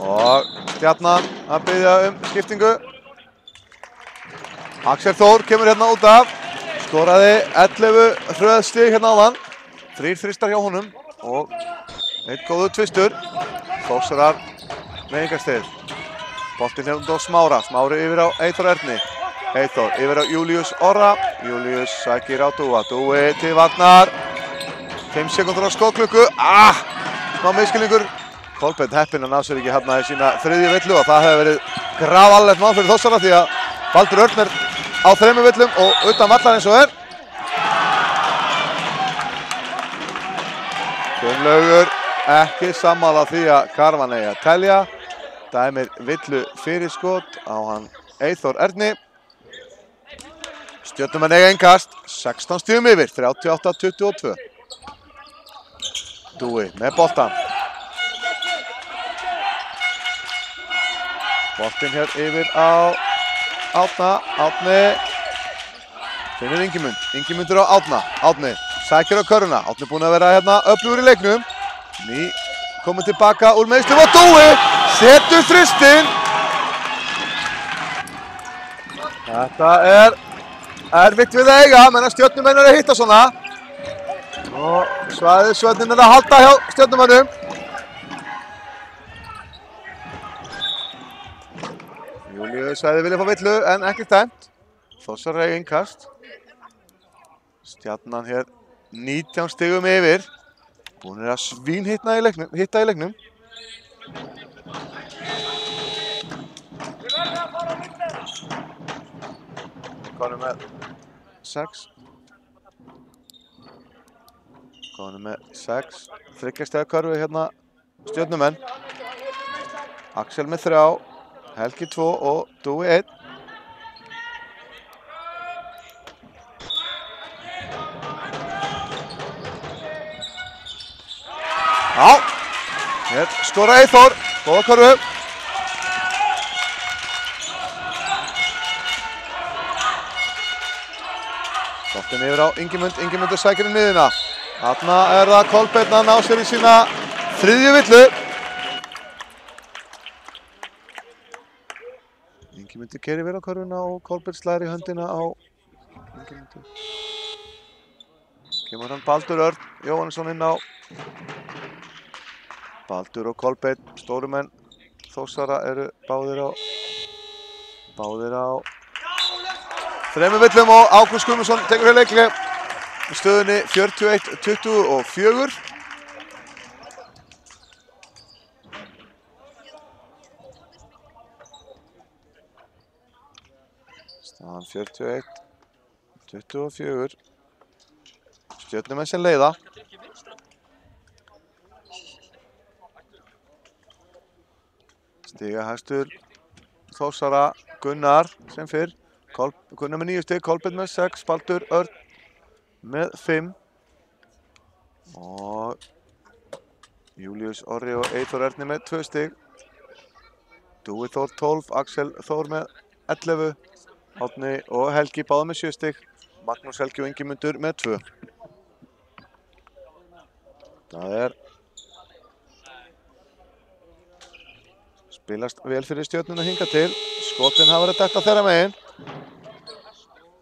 A: Og Stjarnan að biðja skiptingu. Axel Þór kemur hérna út af. Skoraði 11 hröðstig hérna áðan. 3 þristar hjá honum og 1 góður tvistur. Þórsarar með engastig. Boltinn hérna út á Smára. Smári yfir á Eyþór Erni. Eyþór yfir á Júlíus Orra. Júlíus sækir á Dúa. Dúi til varnar. 5 sekúndur á skotklukku. Smá miskilningur. Kolbeinn heppinn að ná sér ekki hérna í sína 3. villu og það hefði verið grafalegt mál fyrir Þórsara því að Baldur Örn á 3 villum og utan vallar eins og Gunnlaugur ekki sammála því að Karvan eigi að telja. Dæmir villu fyrir skot á hann Eyþór Erni. Stjörnumenn eiga innkast. 16 stigum yfir, 38-22. Dúi með boltan. Boltinn hér yfir á Árna. Árni finnur Ingimund. Ingimundur á Árna. Árni sækir á körfuna. Árni búinn að vera hérna öflugur í leiknum. Ný komið tilbaka úr meiðslum og Dúi setur þristinn. Þetta erfitt við að eiga, menn að Stjörnumenn að hitta svona. Og svæðisvörnin að halda hjá Stjörnumennum. Júlíus hefði viljað fá villu en ekki dæmt. Þórsarar eiga innkast. Stjarnan hér 19 stigum yfir. Búnir að svínhitta í leiknum. Konum með 6. Konum með 6. 3 stiga körfu hérna Stjörnumenn. Axel með 3. Helgi 2 og Dúi 1. Hér skora Eyþór. Góða körfu. Boltinn yfir á Ingimund. Ingimundur sækir í miðjuna. Þarna það Kolbeinn að ná sér í sína 3. villu. Ingimundur keyrir vel á körfuna og Kolbeinn slær í höndina á Ingimundur. Kemur hann Baldur Örn Jóhannesson inn á. Baldur og Kolbeinn, stórumenn Þórsara eru báðir á 3 villum og Ágúst Guðmundsson tekur hér leikli í stöðunni 41-24. Staðan 41-24. Stjörnumenn sem leiða. Stiga hæstur Þórsara Gunnar sem fyrr. Gunnar með 9 stig, Kolbeinn með 6, Baldur Örn með 5 og Júlíus Orri og Eyþór Erni með 2 stig. Dúi Þór 12, Axel Þór með 11, Árni og Helgi báða með 7 stig, Magnús Helgi og Ingimundur með 2. Það spilast vel fyrir Stjörnuna hingað til. Skotin hafa verið dætt á þeirra megin.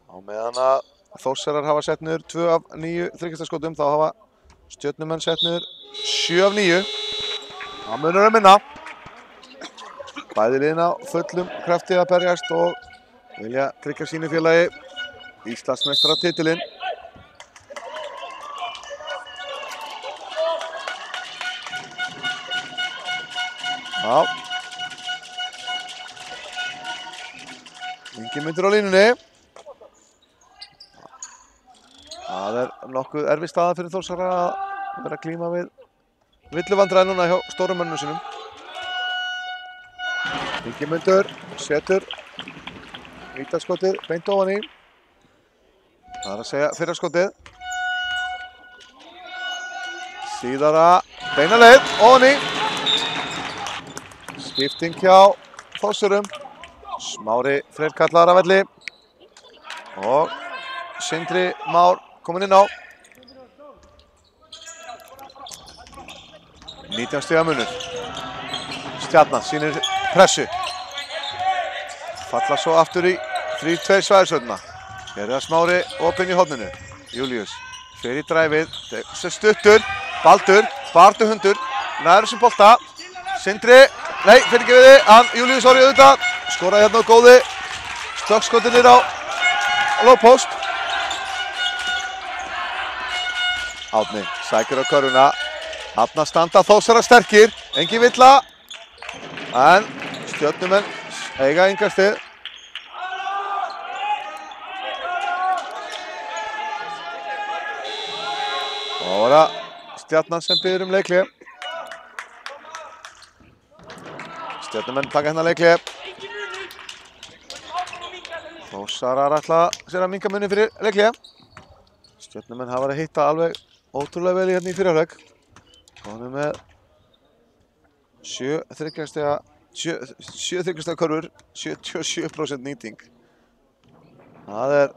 A: Á meðan að Þórsarar hafa sett niður 2 af 9 þriggjastaskotum, þá hafa Stjörnumenn sett niður 7 af 9. Það munur að minna. Bæði liðin á fullum krafti að berjast og vilja tryggja sínu félagi Íslandsmeistaratitilinn. Já. Ingimundur á línunni. Það nokkuð erfið staða fyrir Þórsara að vera að glíma við villuvandræði núna hjá stórum mönnum sínum. Ingimundur setur vítaskotið beint ofan í. Það að segja fyrra skotið. Síðara beina leið ofan í. Skipting hjá Þórsurum. Smári Freyr kallar af velli og Sindri Már kominn inn á. 19 stiga munur. Stjarnan sýnir pressu. Falla svo aftur í 3-2 svæðisvörnina. Hér það Smári opinn í horninu. Júlíus fer í dræfið. Stuttur. Baldur. Barduhundur. Nær sem bolta. Sindri. Nei, fyrir ekki við þið. Júlíus Orri auðvitað. Skoraði hérna á góði. Stökkskotin á low post. Árni sækir á körfuna. Þarna standa Þórsarar sterkir. Engin villa. En Stjörnumenn eiga enga stig. Og það var Stjarnan sem biður leikli. Stjörnumenn taka hérna leikli. Þórsarar ætla sér að minnka muninn fyrir leikli. Stjörnumenn hafa verið að hitta alveg ótrúlega vel hérna í fyrrihálfleik. Konum með 7 þriggjastiga körfur, 77% nýting. Það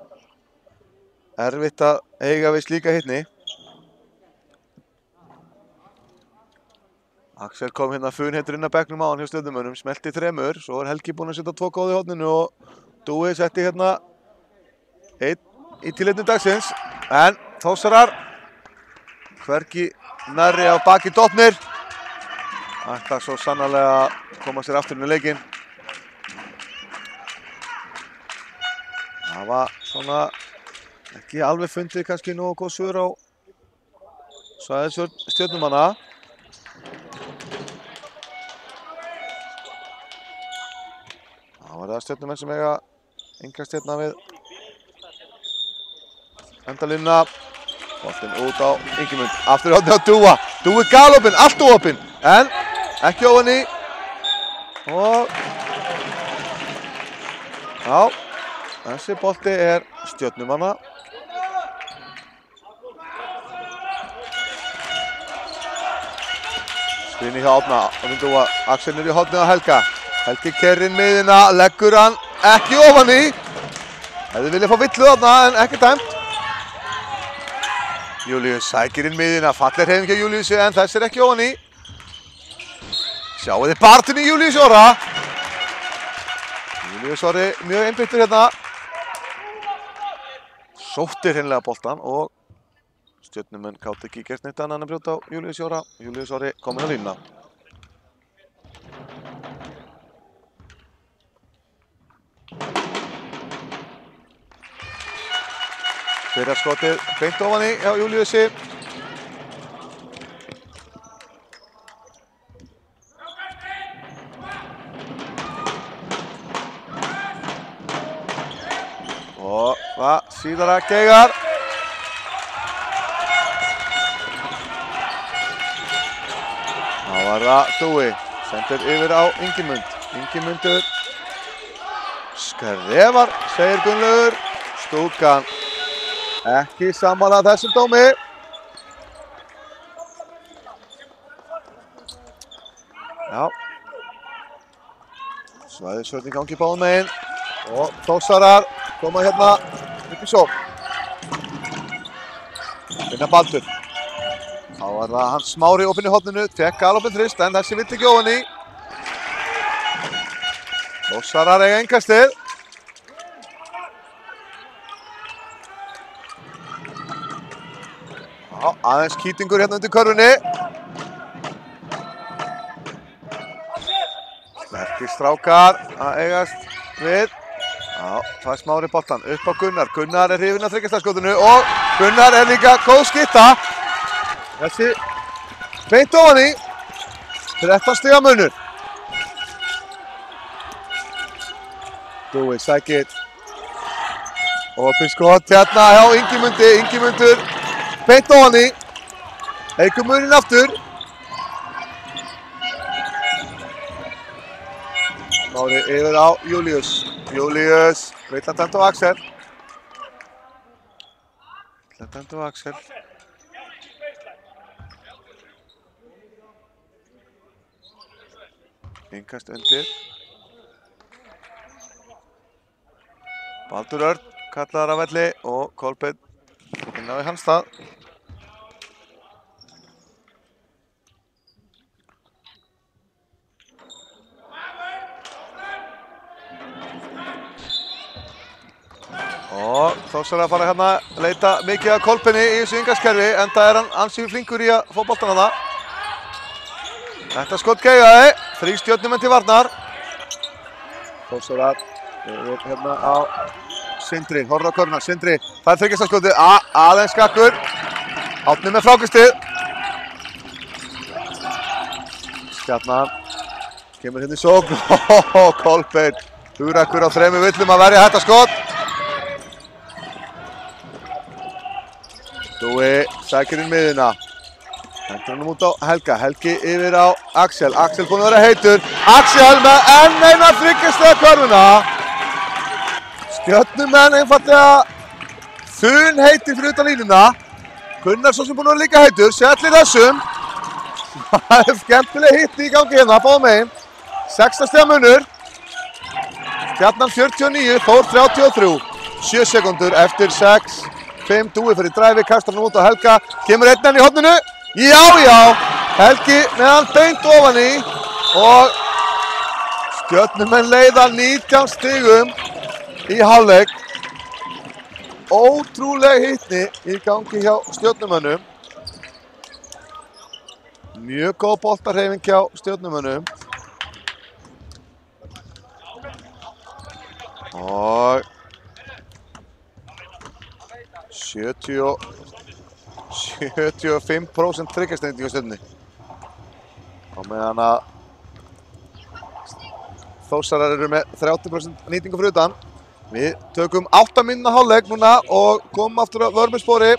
A: erfitt að eiga við slíka hitni. Axel kom hérna funheitur inn að bekknum á hann hjá Stjörnumönnum, smelti 3, svo Helgi búinn að setja 2 góð í horninu og Dúi setti hérna 1 í tilefni dagsins. En Þórsarar hvergi nærri á baki dottnir. Ætla svo sannarlega að koma sér aftur inn í leikinn. Það var svona ekki alveg fundið kannski nógu góð svör á svæðisvörn Stjörnumanna. Það var það Stjörnumenn sem eiga engast hérna við endalínuna. Boltinn út á Ingimund. Aftur í hornið á Dúa. Dúi galopinn, allt opinn. En ekki ofan í. Og já, þessi bolti Stjörnumanna. Skrinni hjá Árna. Dúa, Axel í hornið á Helga. Helgi kerrir inn miðina, leggur hann ekki ofan í. Hefði viljað fá villu þarna en ekki dæmt. Júlíus sækir inn miðina, fallir hreyfing hjá Júlíusi en þess ekki ofan í. Sjáu þið bartinn í Júlíus Orra. Júlíus Orri mjög einbeittur hérna. Sóttir hreinlega boltan og Stjörnumenn gátu ekki gert neitt annað en að brjóta á Júlíus Orra. Júlíus Orri kominn á línuna. Byrjar skotið beint ofan í hjá Júlíusi. Og það síðara Geigar. Það var það Dúi. Sendir yfir á Ingimund. Ingimundur skrefar, segir Gunnlaugur. Stúkan ekki sammála þessum dómi. Já. Svæðisvörn í gangi báðum megin. Og Þórsarar koma hérna upp í sókn. Finna Baldur. Þá var það Hans Smári opinn í horninu, tek galopinn þrist en þessi vill ekki ofan í. Þórsarar eiga innkastið. Já, aðeins kýtingur hérna undir körfunni. Sterkir strákar að eigast við. Já, fær Smári boltan upp á Gunnar. Gunnar er hrifinn af þriggjastaðskotinu og Gunnar er líka góð skytta. Þessi beint ofan í. 13 stiga munur. Dúi sækir. Opið skot hérna hjá Ingimundi. Ingimundur beint ofan í. Eikur muninn aftur. Smári yfir á Júlíus. Júlíus, vill hann dæmt á Axel. Dæmt á Axel. Innkast undir. Baldur Örn kallaðar af velli og Kolbeinn inn á í hans stað. Og Þórsarar fara hérna að leita mikið af Kolbeinni í þessu inngaskerfi, enda er hann ansi flinkur í að fá boltan á það. Þetta skot geigaði, 3 stjörnumenn til varnar. Þórsarar hérna á Sindri, horfður á körfuna, Sindri fær þriggjastaðskotið, aðeins skakkur. Átni með frákastið. Stjarnan kemur hérna í sókn, Kolbeinn hugrakkur á 3 villum að verja þetta skot. Dúi sækir inn miðuna. Hendur hann út á Helga. Helgi yfir á Axel. Axel búinn að vera heitur. Axel með enn eina þriggjastaða körfuna. Stjörnumenn einfallega þun heitir fyrir utan línuna. Gunnarsson sem búinn að vera líka heitur. Sællir þessum. Það er skemmtileg hitti í gangi hérna. Báðum megin. 16 stiga munur. Stjarnan 49, Þór 33. 7 sekundur eftir 6. 5, Dúi fyrir dræfi, kastar hann út á Helga, kemur einn enn í horninu, já, Helgi með hann beint ofan í og Stjörnumenn leiða 19 stigum í hálfleik. Ótrúleg hitni í gangi hjá Stjörnumönnum. Mjög góð boltarhreyfing hjá Stjörnumönnum. Og 75% þriggjastaðnýting á Stjörnunni. Á meðan að Þórsarar eru með 30% nýtingu fyrir utan. Við tökum 8 mínútna hálfleik núna og komum aftur á vörmuspori.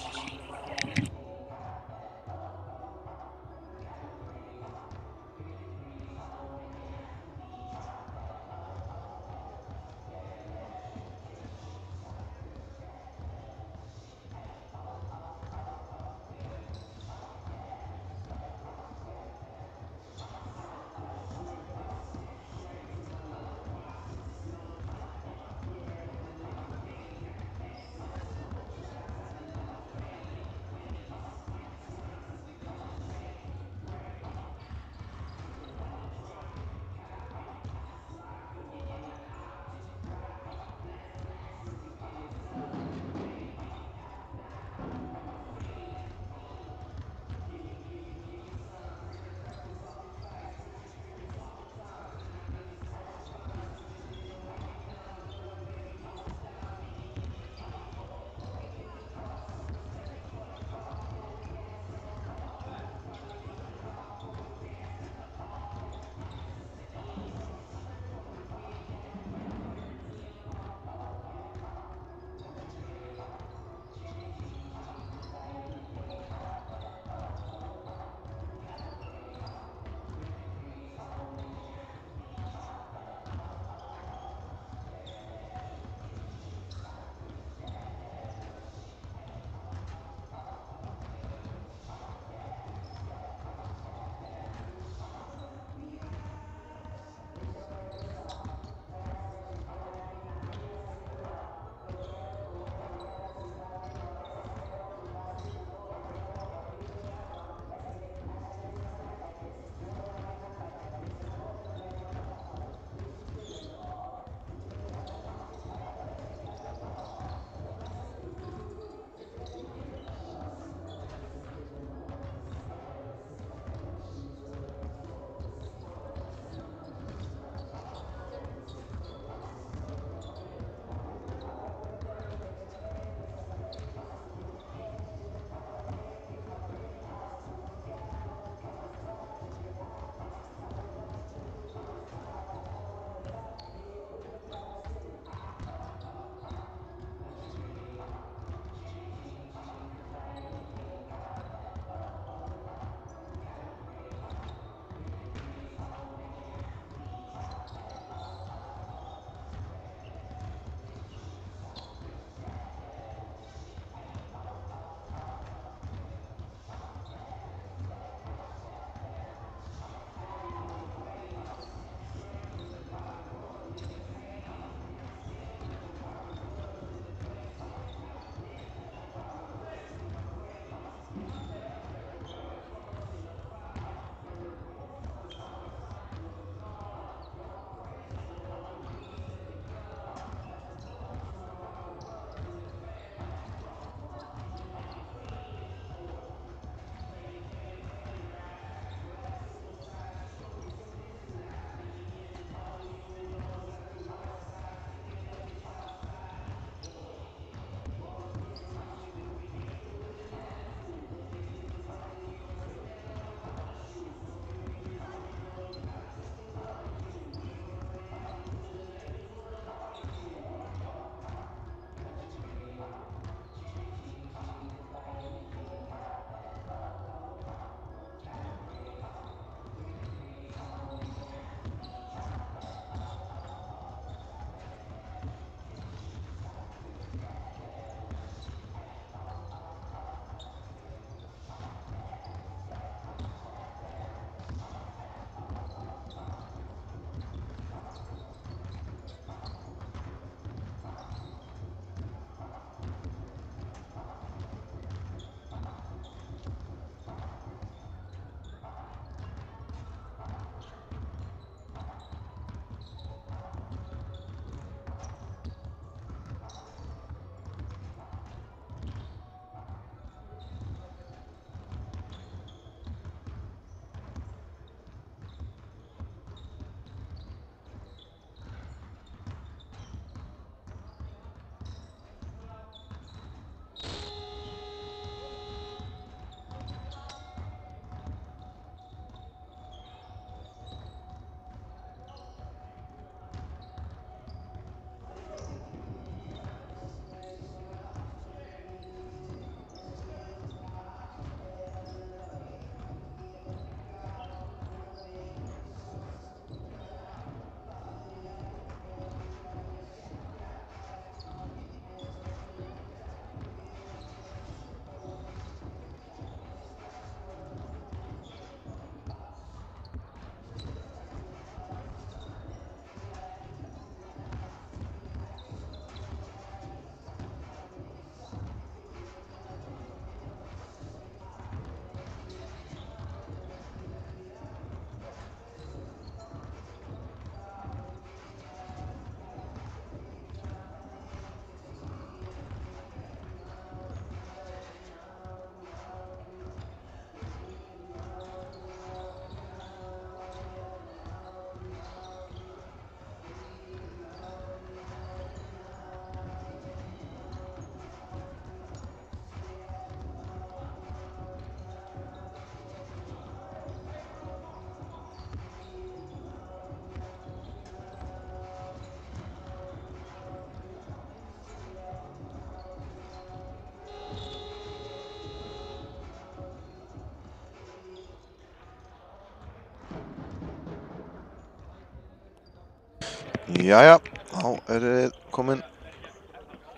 A: Jæja, þá erum við komin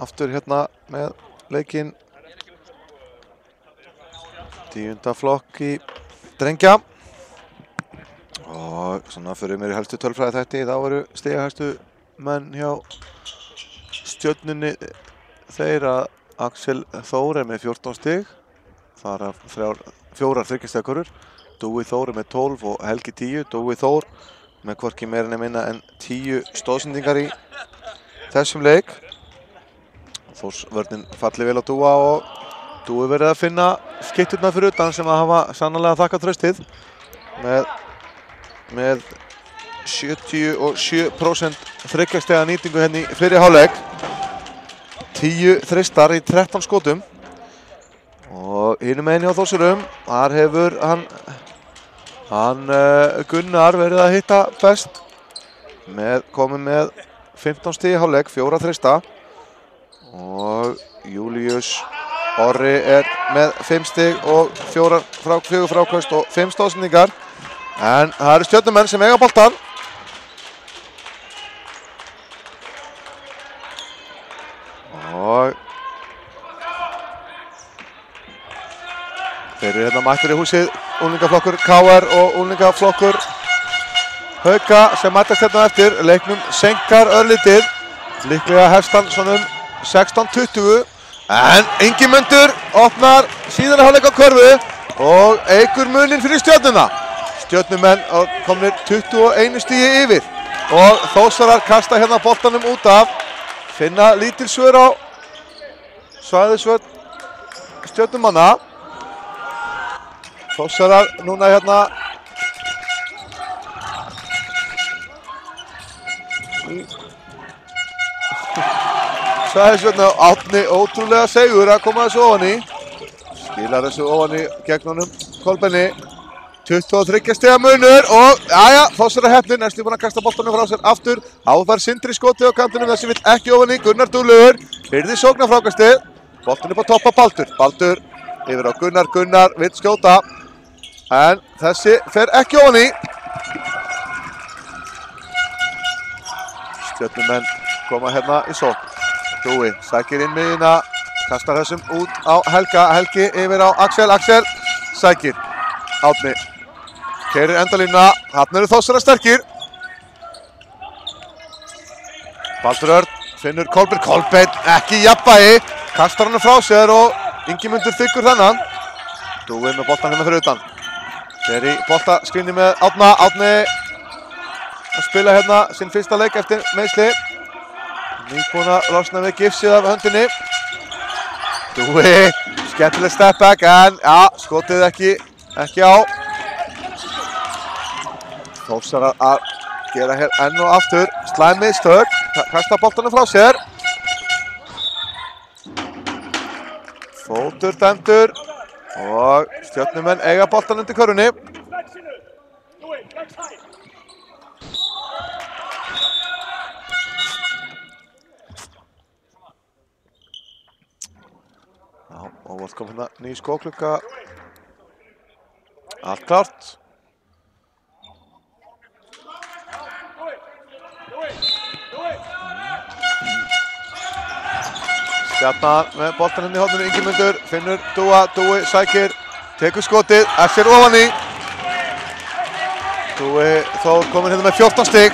A: aftur hérna með leikinn 10. flokk í drengja og svona fyrir mér í helstu tölfræði þætti þá eru stigahæstu menn hjá Stjörnunni þeir að Axel Þór með 14 stig, þar af 4 þriggjastigakönnur, Dúi Þór með 12 og Helgi 10, Dúi Þór með hvorki meira en minna en 10 stoðsendingar í þessum leik. Þórsvörnin falli vel á Dúa og Dúi verið að finna skytturnar fyrir utan sem að hafa sannarlega þakkað traustið með 77% þriggjastiga nýtingu henni fyrir hálfleik. 10 þristar í 13 skotum og hinum einn hjá Þórsurum, þar hefur hann Gunnar verið að hitta best komið með 15 stig í hálfleik, 4 þrista og Júlíus Orri með 5 stig og 4 fráköst og 5 stoðsendingar en það eru Stjörnumenn sem eiga boltann og þeir eru hérna mættir í húsið, unglingaflokkur KR og unglingaflokkur Hauka sem mætast hérna eftir. Leiknum seinkar örlítið, líklega hefst hann svona 16:20 en Ingimundur opnar síðari hálfleik á körfu og eykur muninn fyrir Stjörnuna. Stjörnumenn komnir 21 stigi yfir og Þórsarar kasta hérna boltanum út af, finna lítil svör á svæðisvörn Stjörnumanna. Þórsarar núna hérna svæðisvörn og Árni ótrúlega segur að koma þessu ofan í. Skilar þessu ofan í gegn honum Kolbeini. 23 stiga munur og jæja, Þórsarar heppnir, næstum búinn að kasta boltanum frá sér aftur. Áfær Sindri skotið á kantinum, þessi vill ekki ofan í. Gunnar duglegur, byrði sóknarfrákastið. Boltin upp á topp á Baldur yfir á Gunnar vill skjóta. En þessi fer ekki ofan í. Stjörnumenn koma hérna í sókn. Dúi sækir inn miðjuna, kastar þessum út á Helga. Helgi yfir á Axel sækir. Árni keyrir endalínuna, þarna eru Þórsarar sterkir. Baldur Örn finnur Kolbeinn ekki í jafnvægi, kastar hann frá sér og Ingimundur þykkur þennan. Dúi með boltan hérna fyrir utan. Þeir í boltaskrinni með Árni að spila hérna sinn fyrsta leik eftir meiðsli. Nýbúinn að losna við gifsið af höndinni. Dúi, skemmtileg step back en ja, skotið ekki á. Þórsarar að gera hér enn og aftur slæm mistök, kasta boltanum frá sér. Fótur dæmdur og Stjörnumenn eiga boltan undir körfunni. Já, og kom hérna ný skóklukka. Allt klárt. Stjarnan með boltan hérna í horninu, Ingimundur finnur Dúi sækir, tekur skotið, eftir ofan í. Dúi Þór komin hérna með 14 stig.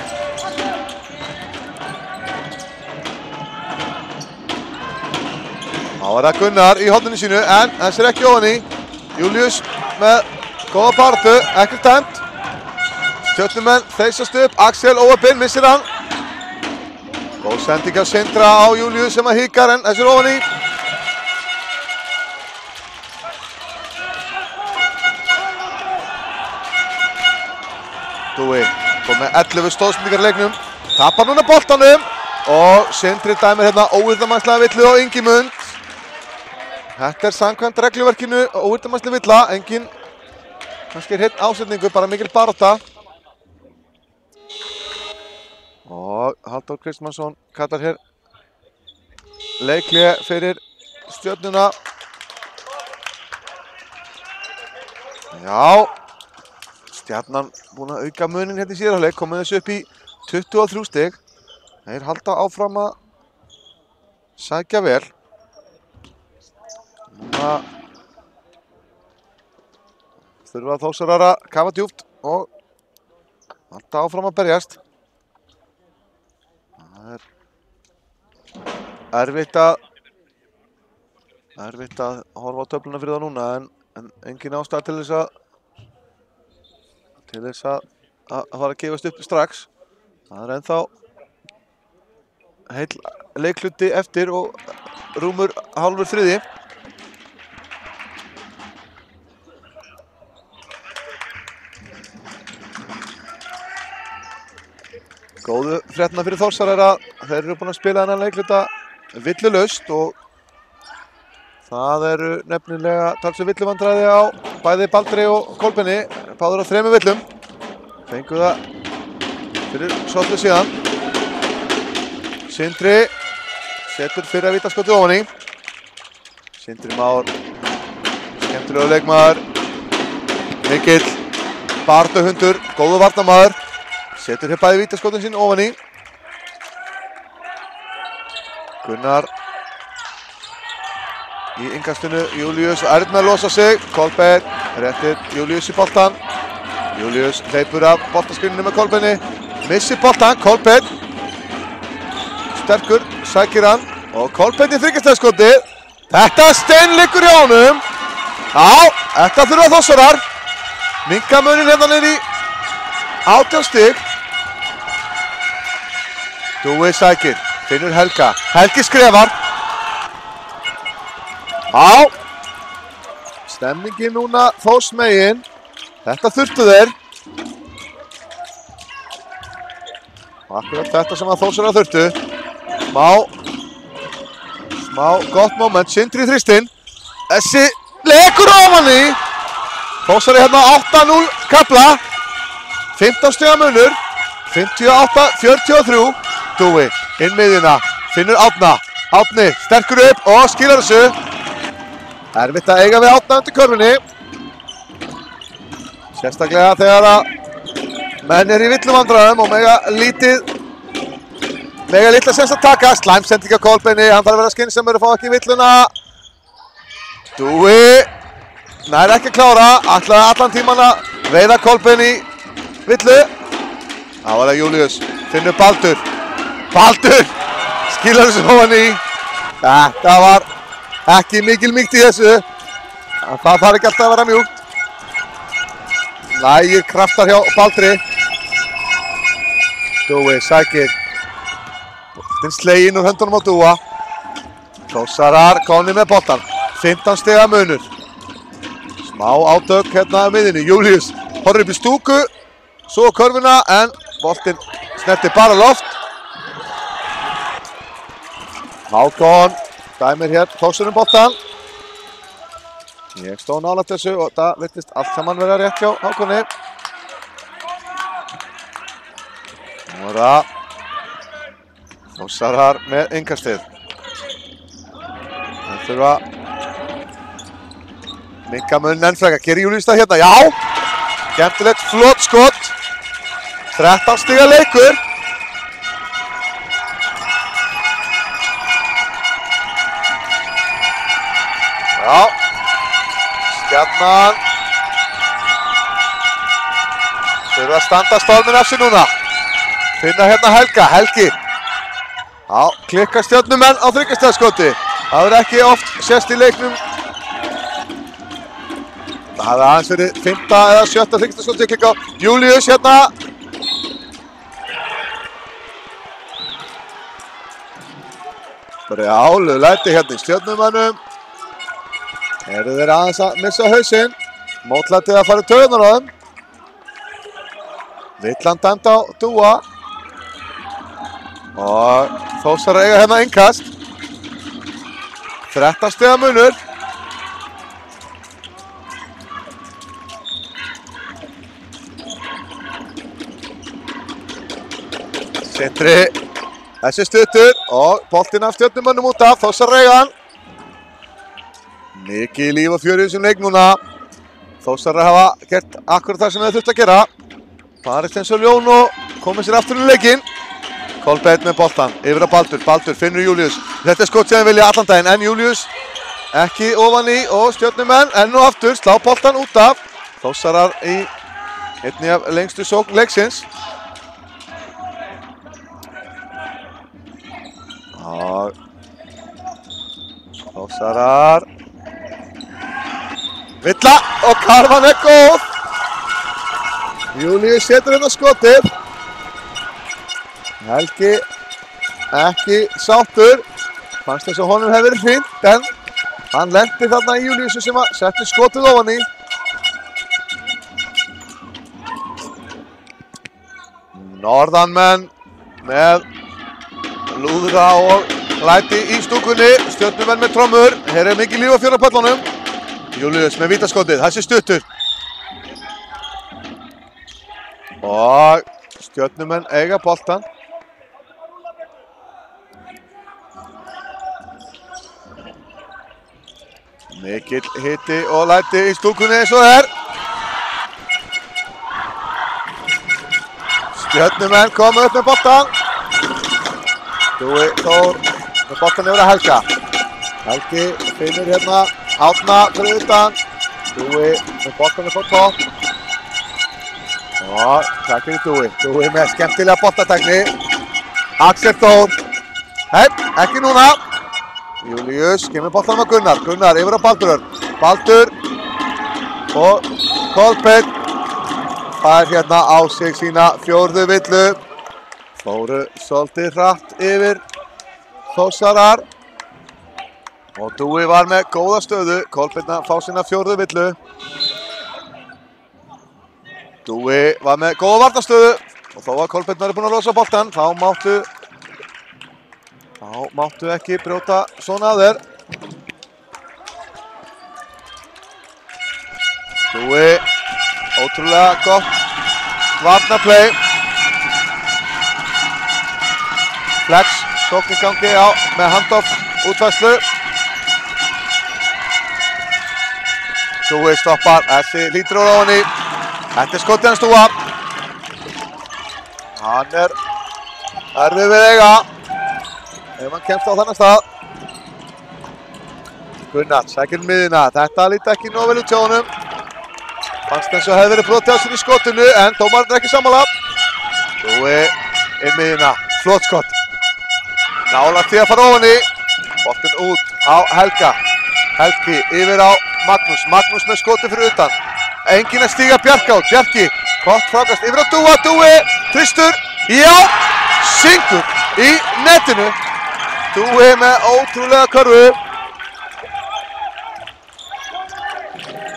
A: Þá það Gunnar í horninu sínu en þessir ekki ofan í. Júlíus með góða baráttu, ekkert dæmt. Stjörnumenn þeysast upp, Axel óöpinn, missir hann. Góð sending af Sindra á Júlíus sem að hikar en þessir ofan í. Dúi kom með 11 stoðsendingar í leiknum, tapar núna boltanum og Sindri dæmir hérna óvirðamannslega villu á Ingimund. Þetta samkvæmt regluverkinu óvirðamannslega villa, engin kannski hreinn ásetningu, bara mikil barátta. Og Halldór Kristmannsson kallar hér leikhlé fyrir Stjörnuna. Já, Stjarnan búin að auka muninn hérna í síðari hálfleik, komið þessu upp í 23 stig. Þeir halda áfram að sækja vel. Núna þurfa Þórsarar að kafa djúpt og halda áfram að berjast. Það er erfitt að horfa á töfluna fyrir það núna en engin ástæða til þess að fara að gefast upp strax. Það er ennþá heill leikhluti eftir og rúmur hálfur þriðji. Góðu fréttina fyrir Þórsar er að þeir eru búin að spila þennan leikhluta villulaust og það eru nefnilega talsvert villuvandræði á bæði Baldri og Kolbeini, báður á 3 villum. Fengu það fyrir svolítið síðan. Sindri setur fyrra vítaskotið ofan í. Sindri Már, skemmtilegur leikmaður, mikill baráttuhundur, góður varnarmaður. Setur hér bæði vítaskotin sín ofan í. Gunnar í innkastinu, Júlíus erfitt með að losa sig. Kolbeinn réttir Júlíus í boltan. Júlíus hleypur af boltaskrininu með Kolbeini. Missir boltan, Kolbeinn. Sterkur, sækir hann. Og Kolbeinn í þriggjastaðskotið. Þetta steinleikur hjá honum. Já, þetta þurfa Þórsarar. Minnka munin hérna niður í 18 stig. Dúi sækir, finnur Helga. Helgi skrefar. Já, stemningin núna Þórsmegin. Þetta þurftu þeir. Akkurat þetta sem að Þórsarar þurftu. Smá gott moment. Sindri þristinn. Þessi leikur ofan í. Þórsari hérna 8-0 kafla. 15 stiga munur. 58-43. Dúi inn miðjuna. Finnur Árna. Árni sterkur upp og skilar þessu. Erfitt að eiga við Árna undir körfunni. Sérstaklega þegar að menn í villuvandræðum og mega litla sens að taka. Slæmsending á Kolbeini, hann þarf að vera skynsamur og fá ekki villuna. Dúi nær ekki að klára, ætlaði allan tíman að veiða Kolbeini villu. Það var það Júlíus, finnur Baldur. Baldur skilar þessu ofan í. Þetta var ekki mikil mýkt í þessu. Það þarf ekki alltaf að vera mjúkt. Nægir kraftar hjá Baldri. Dúi sækir. Boltinn sleginn úr höndunum á Dúa. Þórsarar komnir með boltan. 15 stiga munur. Smá átök hérna á miðjunni. Júlíus horfir upp í stúku. Svo körfuna en boltinn snertir bara loft. Hákon dæmir hér Þórsarum boltan. Ég stóð nálægt þessu og það virtist allt saman vera rétt hjá Hákoni. Nú er það Þórsarar með innkastið. Það þurfa minnka muninn enn frekar. Gerir Júlíus það hérna? Já! Skemmtilegt flott skot. 13 stiga leikur. Já. Stjarnan þurfa að standa storminn af sér núna. Finna hérna Helga. Helgi. Já, klikkar stjörnumenn á þriggjastaðskoti. Það er ekki oft sést í leiknum. Það hefði aðeins verið 5. eða 7. þriggjastaðskoti klikka á Júlíus hérna. Brjálu læti hérna í stjörnumennum. Eru þeir aðeins að missa hausinn. Mótlætið að fara í taugarnar á þeim. Villan dæmt á Dúa. Og Þórsarar eiga hérna innkast. 13 stiga munur. Sindri. Þessi stuttur og boltinn af stjörnumönnum út af. Þórsarar eiga hann. Mikið líf og fjör í þessum leik núna. Þórsarar hafa gert akkurat það sem þeir þurft að gera. Farist eins og ljón og komið sér aftur í leikinn. Kolbeinn með boltan, yfir á Baldur, Baldur finnur Júlíus. Þetta skot sem vilja allan daginn, en Júlíus ekki ofan í og Stjörnumenn enn og aftur slá boltan út af. Þórsarar í einni af lengstu sókn leiksins. Og Þórsarar. Villa og karfan góð. Júlíus setur hérna skotið. Helgi ekki sáttur. Fannst þess að honum hefði verið fínt, en hann lenti þarna í Júlíusu sem að setti skotið ofan í. Norðanmenn með lúðra og læti í stúkunni. Stjörnumenn með trommur. Hér er mikið líf á fjórðapöllunum. Júlíus með vítaskotið, þessi stuttur. Og Stjörnumenn eiga boltan. Mikill hiti og læti í stúkunni eins og er. Stjörnumenn koma upp með boltan. Dúi Þór með boltan yfir að Helga. Helgi finnur hérna Átna fyrir utan. Dúi með boltan upp á topp. Og takkir í Dúi. Dúi með skemmtilega boltatækni. Axel Þór. Hei, ekki núna. Júlíus kemur boltan með Gunnar. Gunnar yfir á Baldur. Baldur og Kolbeinn fær hérna á sig sína fjórðu villu. Fóru svolítið hratt yfir Þórsarar. Og Dúi var með góða stöðu. Kolbeinn að fá sína fjórðu villu. Dúi var með góða varnarstöðu. Og þó að Kolbeinn væri búinn að losa boltan, þá máttu ekki brjóta svona að þér. Dúi, ótrúlega gott varnarplay. Flex, sókn í gangi á með handoff útfærslu. Dúi stoppar, þessi lítur úr ofan í. Þetta er skotið hans Dúa. Hann er erfið við eiga. Ef hann kemst á þannig stað. Gunnar sækir miðina. Þetta líti ekki nóg vel út hjá honum. Fannst eins og hefði verið brotið á sér í skotinu, en dómarinn er ekki sammála. Dúi inn miðina. Flott skot. Nálægt því að fara ofan í. Boltinn út á Helga. Helgi yfir á Magnús. Magnús með skoti fyrir utan. Enginn að stíga Bjarki át. Bjarki, gott frákast yfir á Dúa. Dúi, tristur. Já, syngur í netinu. Dúi með ótrúlega körfu.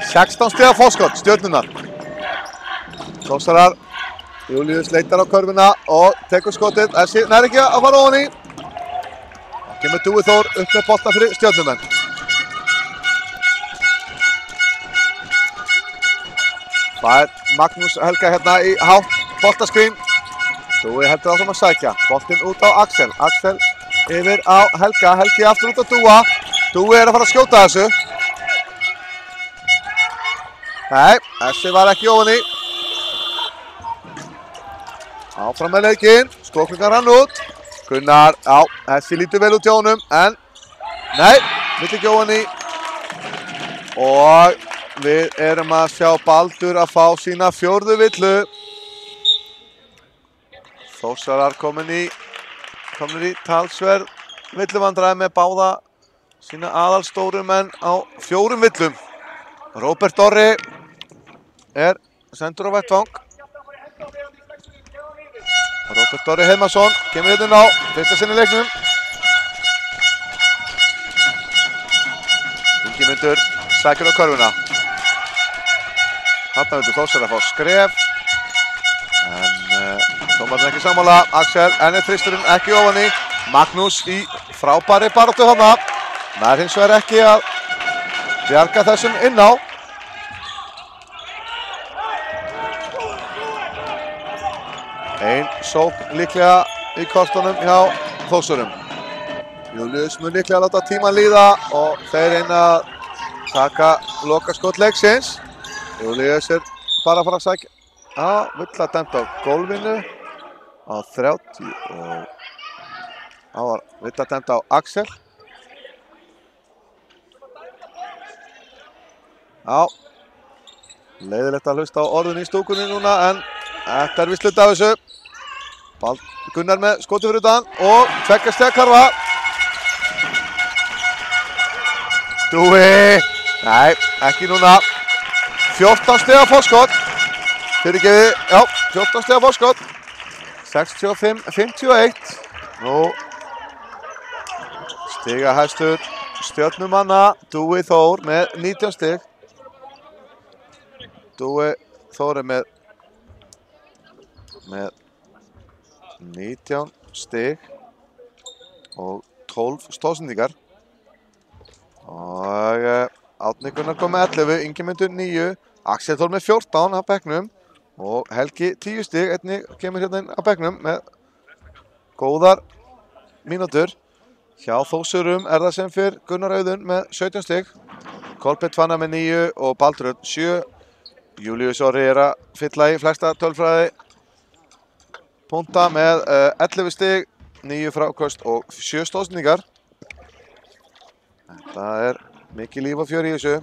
A: 16 stiga fórskot, Stjörnunnar. Þórsarar, Júlíus leitar á körfuna og tekur skotið. Þessi nær ekki að fara ofan í. Og kemur Dúi Þór upp með bolta fyrir Stjörnumenn. Það er Magnús Helga hérna í hátt boltaskrín. Dúi heldur áfram að sækja. Boltinn út á Axel. Axel yfir á Helga. Helgi aftur út á Dúa. Dúi er að fara að skjóta þessu. Nei, þessi var ekki ofan í. Áfram með leikinn. Skóklingar hann út. Gunnar, já, þessi lítur vel út hjá honum, en nei, vill ekki ofan í. Og við erum að sjá Baldur að fá sína fjórðu villu. Þórsarar komin í talsverð villuvandræði með báða sína aðalstóru menn á 4 villum. Róbert Orri er sendur á vettvang. Róbert Orri Heimarsson kemur hérna inn á fyrsta sinni leiknum. Ingimundur sækir á körfuna. Þarna vildur Þórsarar fá skref. En dómarinn ekki sammála. Axel, enn er þristurinn ekki ofan í. Magnús í frábæri baráttu þarna. Nær hins vegar ekki að bjarga þessum inn á. Ein sókn líklega í kortunum hjá Þórsurum. Júlíus mun líklega láta tíman líða og þeir reyna að taka lokaskot leiksins. Júlíus er bara að fara að sækja. Já, vill að dæmta á gólfinu. á 30 og það var vitatend á Axel. Já, leiðilegt að hlusta á orðin í stúkunni núna en þetta er víst hluti af þessu. Gunnar með skoti fyrir utan og tveggja stiga karfa. Dúi, nei, ekki núna. 14 stiga forskot. Fyrirgefið, já, 14 stiga forskot. 65-51. Nú stigahæstur Stjörnumanna, Dúi Þór með 19 stig. Dúi Þór er með 19 stig og 12 stóðsendingar. Og Árni Gunnar kom með 11, Ingimundur 9, Axel Þór með 14 á bekknum og Helgi 10 stig, einnig kemur hérna inn á bekknum með góðar mínútur. Hjá Þórsurum er það sem fyrr Gunnar Auðun með 17 stig, Kolbeinn Fannar með 9 og Baldur 7. Júlíus Orri er að fylla í flesta tölfræði punta með 11 stig, 9 fráköst og 7 stóðsendingar. Þetta er mikið líf og fjör í þessu.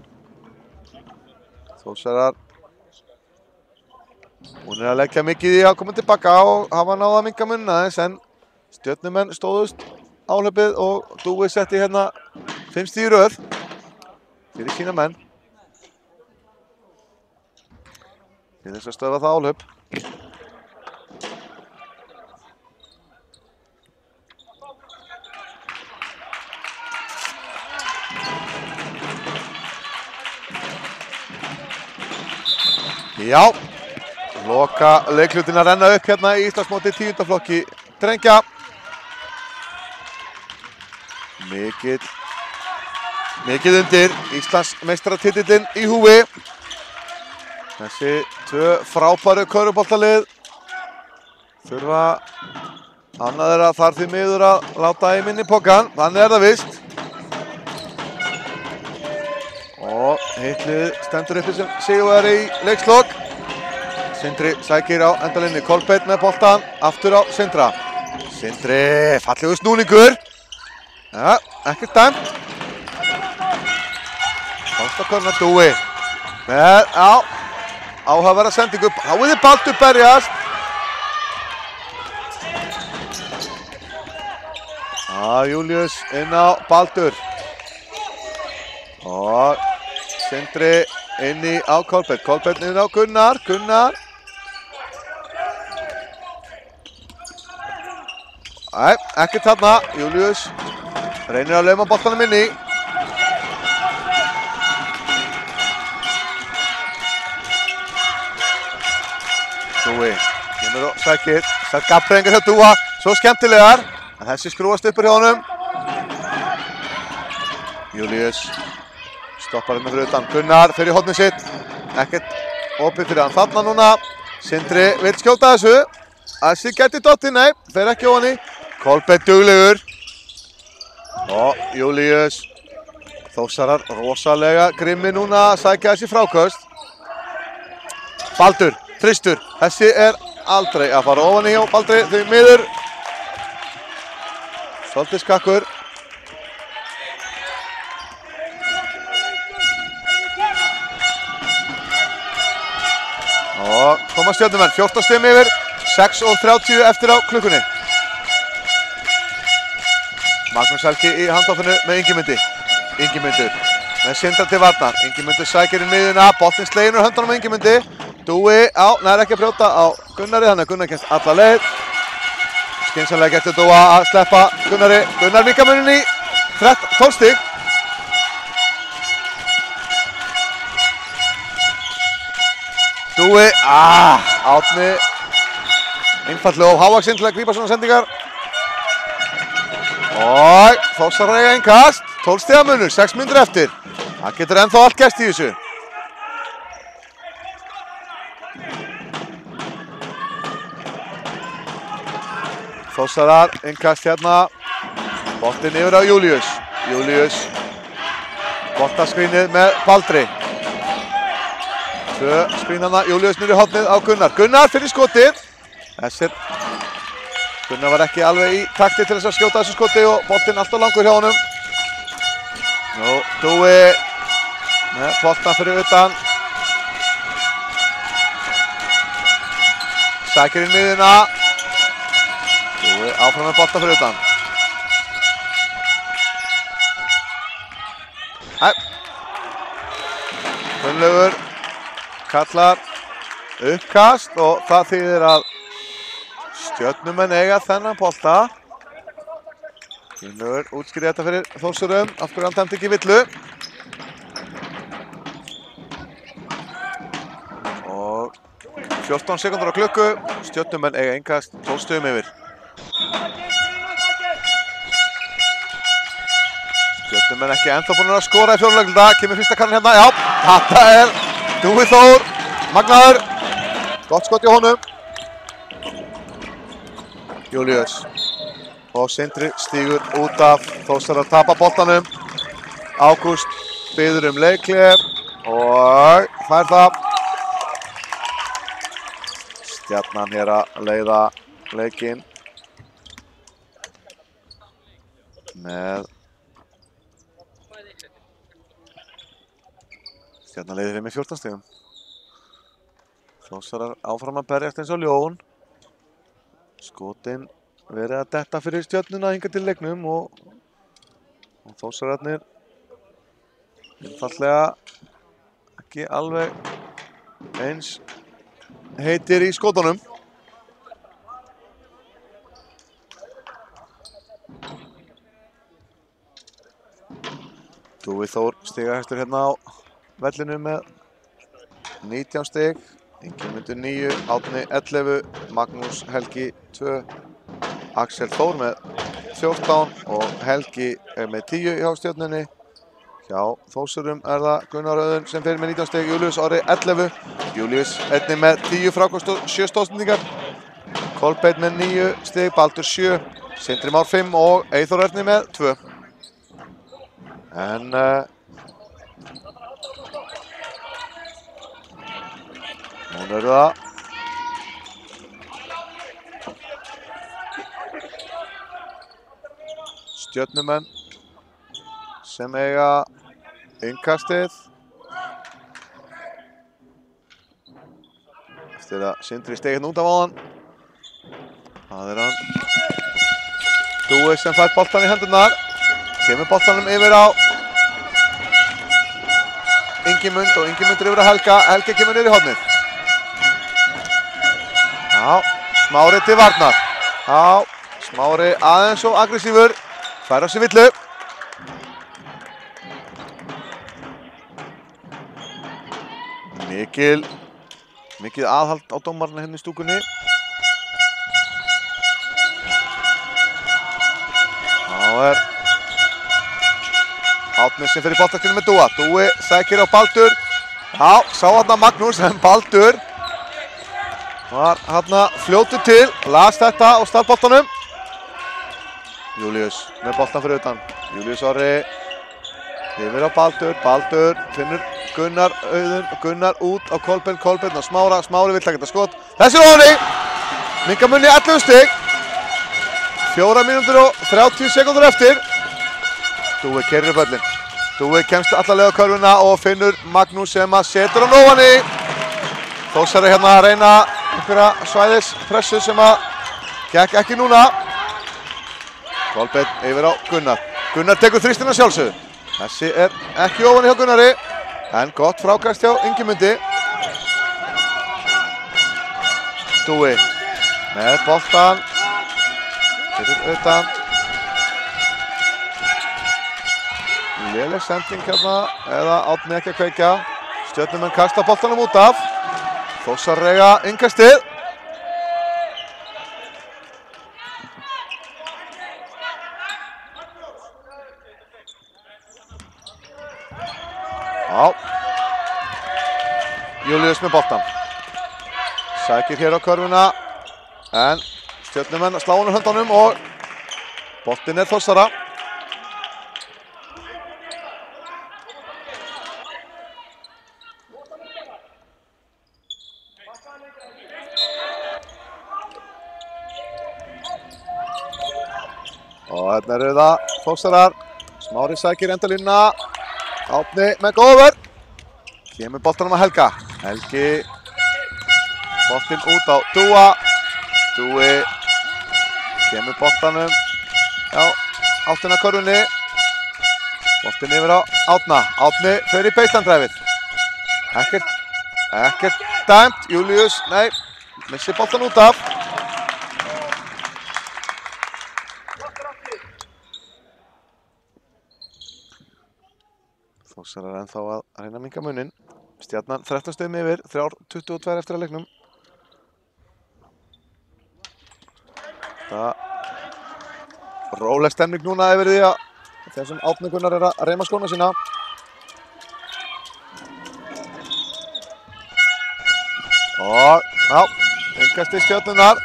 A: Þórsarar hún er að leggja mikið í að koma tilbaka og hafa náða að minnka munna aðeins en Stjörnumenn stóðust áhlaupið og Dúi setti hérna 5 stig í röð fyrir sína menn. Til þess að stöðva það áhlaup. Já, loka leiklutin að renna upp hérna í Íslandsmóti 10. flokki drengja. Mikið undir, Íslandsmeistaratitillinn í húfi. Þessi tvö frábæru körfuboltalið þurfa annað þeirra þarf því miður að láta í minni pokan, þannig er það víst. Og heitlið stendur uppi sem sigurvegari í leikslok. Sindri sækir á endalínni, Kolbeinn með boltan, aftur á Sindra. Sindri, fallegur snúningur. Ja, ekkert dæmt. Fástakorna Dúi. Með, áhugaverða sendingu, háiði Baldur berjast. Júlíus inn á Baldur. Og Sindri inn á Kolbeinn. Kolbeinn inn á Gunnar. Nei, ekkert þarna. Júlíus reynir að lauma boltanum inn í. Dúi kemur og sækir. Sætt gabbrengur hjá Dúa. Svo skemmtilegar. En þessi skrúast uppur hjá honum. Júlíus stoppar hérna fyrir utan. Gunnar fyrir hornið sitt. Ekkert opið fyrir hann þarna núna. Sindri vil skjóta þessu. Þessi gæti dotti, nei, fer ekki ofan í. Kolbeinn duglegur. Og Júlíus. Þórsarar rosalega grimmi núna að sækja þessi fráköst. Baldur, þristur. Þessi er aldrei að fara ofan í hjá Baldri því miður. Svolítið skakkur. Og koma Stjörnumenn, 14 stigum yfir, 6:30 eftir á klukkunni. Magnús Helgi í handófinu með Ingimundi. Ingimundur með Sindra til varnar. Ingimundur sækir í miðjuna, boltinn sleginn úr höndunum með Ingimundi. Dúi, nær ekki að brjóta á Gunnari, þannig að Gunnar kemst alla leið. Skynsamlega getur Dúa að sleppa Gunnari. Gunnar minnkar muninn í 12 stig. Dúi, Árni einfaldlega of hávaxinn til að grípa svona sendingar. Og Þórsarar eiga innkast, 12 stiga munur, 6 mínútur eftir. Það getur ennþá allt gerst í þessu. Þórsarar innkast hérna. Boltinn yfir á Júlíus. Júlíus boltaskrínið með Baldri. 2 skrínana, Júlíus niður í hornið á Gunnar. Gunnar fyrir skotið. Þessir Gunnar var ekki alveg í takti til þess að skjóta þessu skoti og boltinn alltaf langur hjá honum. Nú, Dúi með boltan fyrir utan. Sækir inn miðjuna. Dúi áfram með boltan fyrir utan. Gunnlaugur kallar uppkast og það þýðir að Stjörnumenn eiga þennan bolta. Gunnlaugur útskýrir þetta fyrir Þórsurum, af hverju hann dæmdi ekki villu. Og 14 sekúndur á klukku, Stjörnumenn eiga innkast 12 stigum yfir. Stjörnumenn ekki ennþá búin að skora í fjórleikluta, kemur fyrsta kannan hérna, já, þetta er Dúi Þór, magnaður, gott skot í honum. Júlíus og Sindri stígur út af, Þórsar að tapa boltanum. Ágúst biður leikhlé og fær það. Stjarnan hér að leiða leikinn með Stjarnan leiðir með 14 stigum. Þórsarar áfram að berjast eins og ljón. Skotin verið að detta fyrir Stjörnuna hingað til leiknum og Þórsararnir einfaldlega ekki alveg eins heitir í skotunum. Dúi Þór stigahæstur hérna á vellinu með 19 stig. Ingimundur 9, Árni 11, Magnús Helgi 2, Axel Þór með 14 og Helgi er með 10 hjá Stjörnunni. Hjá Þórsurum er það Gunnar Auðun sem fer með 19 stig, Júlíus Orri 11, Júlíus einnig með 10 frákast og 7 stóðsendingar. Kolbeinn með 9 stig, Baldur 7, Sindri Már 5 og Eyþór Erni með 2. En núna eru það Stjörnumenn sem eiga innkastið. Eftir að Sindri steig hérna út af áðan. Það er hann Dúi sem fær boltan í hendurnar. Kemur boltanum yfir á Ingimund og Ingimundur yfir á Helga. Helga kemur niður í hornið. Já, Smári til varnar. Já, Smári aðeins og aggressífur. Fær á sig villu. Mikið aðhald á dómarna hérna í stúkunni. Þá er Árni sem fer í boltaskilinu með Dúa. Dúi sækir á Baldur. Já, sá hérna Magnús en Baldur var hérna fljótur til, las þetta á startboltanum. Júlíus með boltan fyrir utan. Júlíus Orri yfir á Baldur. Baldur finnur Gunnar Auðun. Gunnar út á Kolbeinn. Kolbeinn á Smára. Smári vill taka þetta skot. Þessi er ofan í. Minnka munni 11 stig. 4 mínútur og 30 sekúndur eftir. Dúi keyrir upp völlinn. Dúi kemst alla leið á körfuna og finnur Magnús sem að setur hann ofan í. Þórsari hérna að reyna einhverja svæðispressu sem að gekk ekki núna. Kolbeinn yfir á Gunnar. Gunnar tekur þrýstina sjálfsögðu. Þessi er ekki ofan í hjá Gunnari. En gott frákast hjá Ingimundi. Dúi með boltan. Fyrir utan. Léleg sending hérna, eða Árni ekki að kveikja. Stjörnumenn kasta boltanum út af. Þórsar eiga innkastið. Já. Júlíus með boltan. Sækir hér á körfuna. En Stjörnumenn slá hann úr höndunum og boltinn er Þórsara. Og hérna eru það Þórsarar. Smári sækir endalínuna. Árni með góða vörn. Kemur boltanum að Helga. Helgi. Boltinn út á Dúa. Dúi. Kemur boltanum. Já, áttina körfunni. Boltinn yfir á Átna. Átni fer í baseline-dræfið. Ekkert dæmt. Júlíus, nei, missir boltan út af. Þórsarar ennþá að reyna að minnka muninn. Stjarnan 13 stigum yfir, 3:22 eftir að leiknum. Það róleg stemning núna yfir því að þessum Árni Gunnar að reyma skóna sína. Og, já, yngasti Stjörnunnar.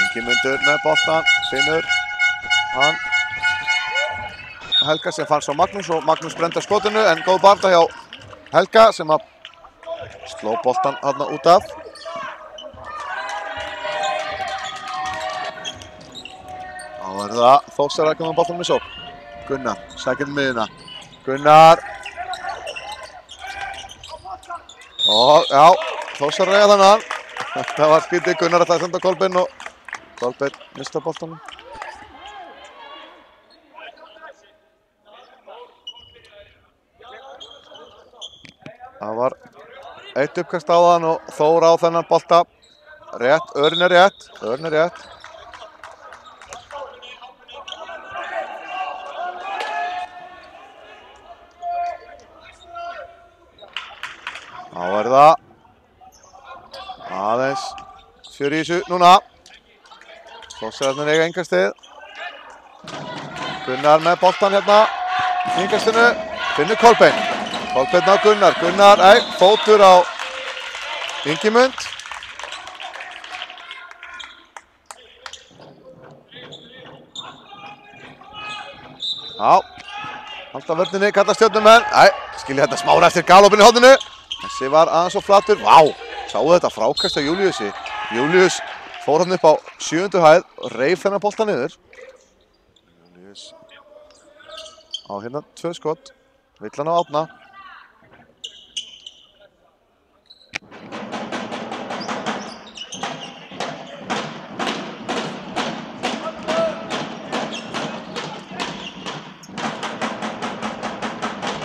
A: Ingimundur með boltan, finnur hann. Helga sem fann svo Magnús og Magnús brenda skotinu en góð barða hjá Helga sem að sló boltan þarna út af. Þá er það Þórsarar að koma boltanum í sókn. Gunnar, sækir miðuna. Gunnar. Og já, Þórsarar eiga þannig. Þetta var skítið, Gunnar ætlaði að senda Kolbeinn og Kolbeinn mista boltanum. Það var eitt uppkast á þann og Þór á þennan bolta. Rétt, Örn er rétt. Þá er það aðeins fjör í þessu núna. Þórsararnir eiga innkastið. Gunnar með boltan hérna í innkastinu. Finnur Kolbeinn. Kolbeinn á Gunnar. Gunnar, fótur á Ingimund. Já, halda vörninni, kalla Stjörnumenn. Skilja þetta Smára eftir galopinn í horninu. Þessi var aðeins og flatur. Vá, sáu þetta frákast á Júlíusi. Júlíus fór hann upp á 7. hæð og reif þennan bolta niður. Júlíus á hérna 2 skot. Vill hann á Átna.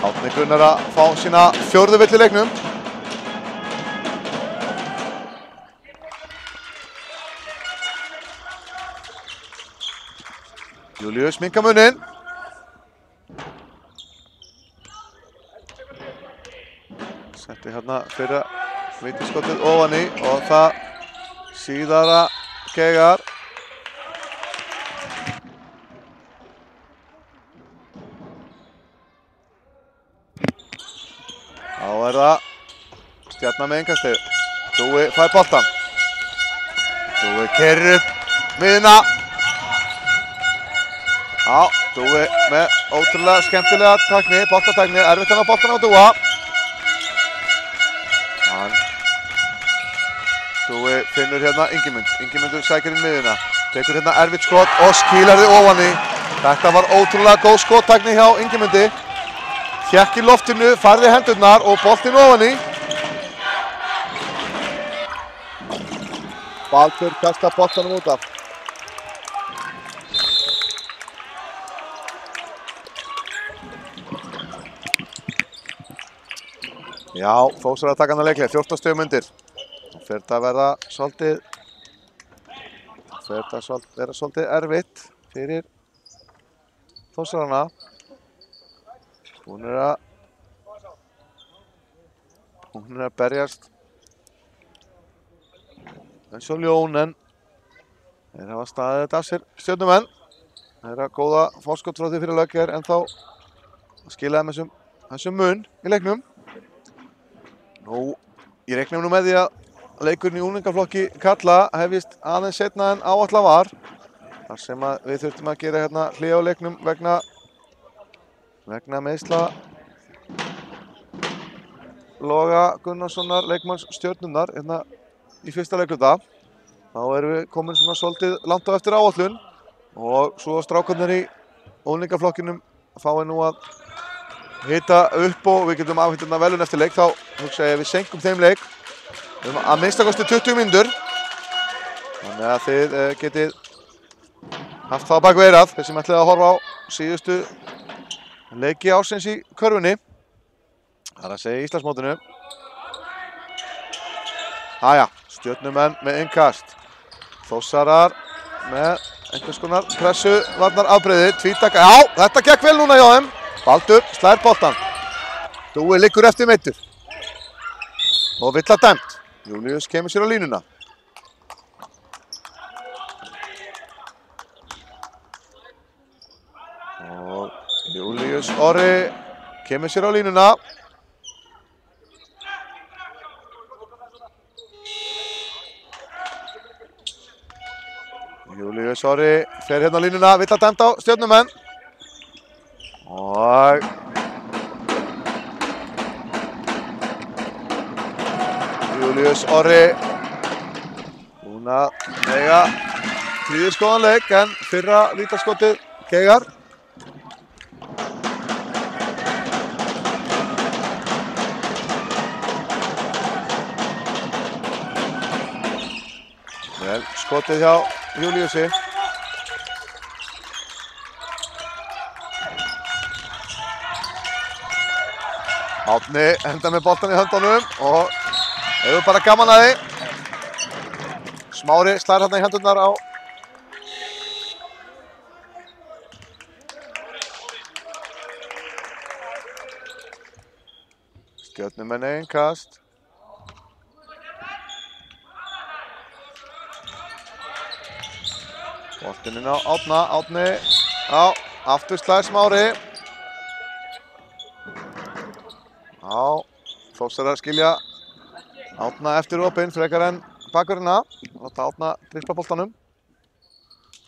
A: Árni Gunnar að fá sína 4. vill í leiknum. Júlíus minnka muninn. Setti hérna fyrir vítaskotið ofan í og það síðara Geigar. Þá er það Stjarnan með innkastið. Dúi fær boltan. Dúi keyrir upp miðuna. Já, Dúi með ótrúlega skemmtilega tækni, boltatækni, erfitt hann á boltan á Dúa. Dúi finnur hérna Ingimund. Ingimundur sækir inn miðuna. Tekur hérna erfitt skot og skílar þið ofan í. Þetta var ótrúlega góð skottækni hjá Ingimundi. Hékk í loftinu, færði hendurnar og boltinn ofan í. Baldur kastar boltanum út af. Já, Þórsarar að taka hann að leiklega, 14 stigum undir. Það fer þetta að vera svolítið erfitt fyrir Þórsarana. Hún er að berjast eins og ljón en þeir hafa staðið þetta af sér Stjörnumenn. Þeir hafa góða fórskot frá því fyrir lögger en þá skilaði með þessum mun í leiknum. Nú, ég reiknum nú með því að leikurinn í unglingaflokki karla hefjist aðeins seinna en áætlað var. Þar sem við þurftum að gera hérna hlé á leiknum vegna meiðsla Loga Gunnarssonar, leikmanns Stjörnunnar, hérna í fyrsta leikluta. Þá erum við komin svona svolítið langt á eftir áætlun. Og svo strákarnir í unglingarflokkinum fái nú að hita upp og við getum afhengt hérna velun eftir leik. Þá hugsa ég að við senkum þeim leik að minnstakosti 20 mínútur. Þannig að þið getið haft það bak við eyrað, þeir sem ætlaði að horfa á síðustu leiki ársins í körfunni. Það er að segja Íslandsmótinu. Aja, Stjörnumenn með innkast. Þórsarar með einhvers konar pressu varnar afbreyði. Tvítaka, já, þetta gekk vel núna hjá þeim. Baldur slær boltan. Dúi liggur eftir meiddur. Og villa dæmt. Júlíus kemur sér á línuna. Og Júlíus Orri kemur sér á línuna. Júlíus Orri fer hérna á línuna, vill að dæmda á Stjörnumenn. Og Júlíus Orri búinn að eiga þriðjuskoðan leik en fyrra vítaskotið geigar. Vel skotið hjá Júlíusi. Árni enda með boltan í höndunum og hefur bara gaman að því. Smári slær hérna í hendurnar á Stjörnumenn með innkast. Boltinn inn á Árna, Árni á aftur slær Smári. Já, Þórsarar skilja Árna eftir opinn frekar en bakverðina. Láta Árna dripla boltanum.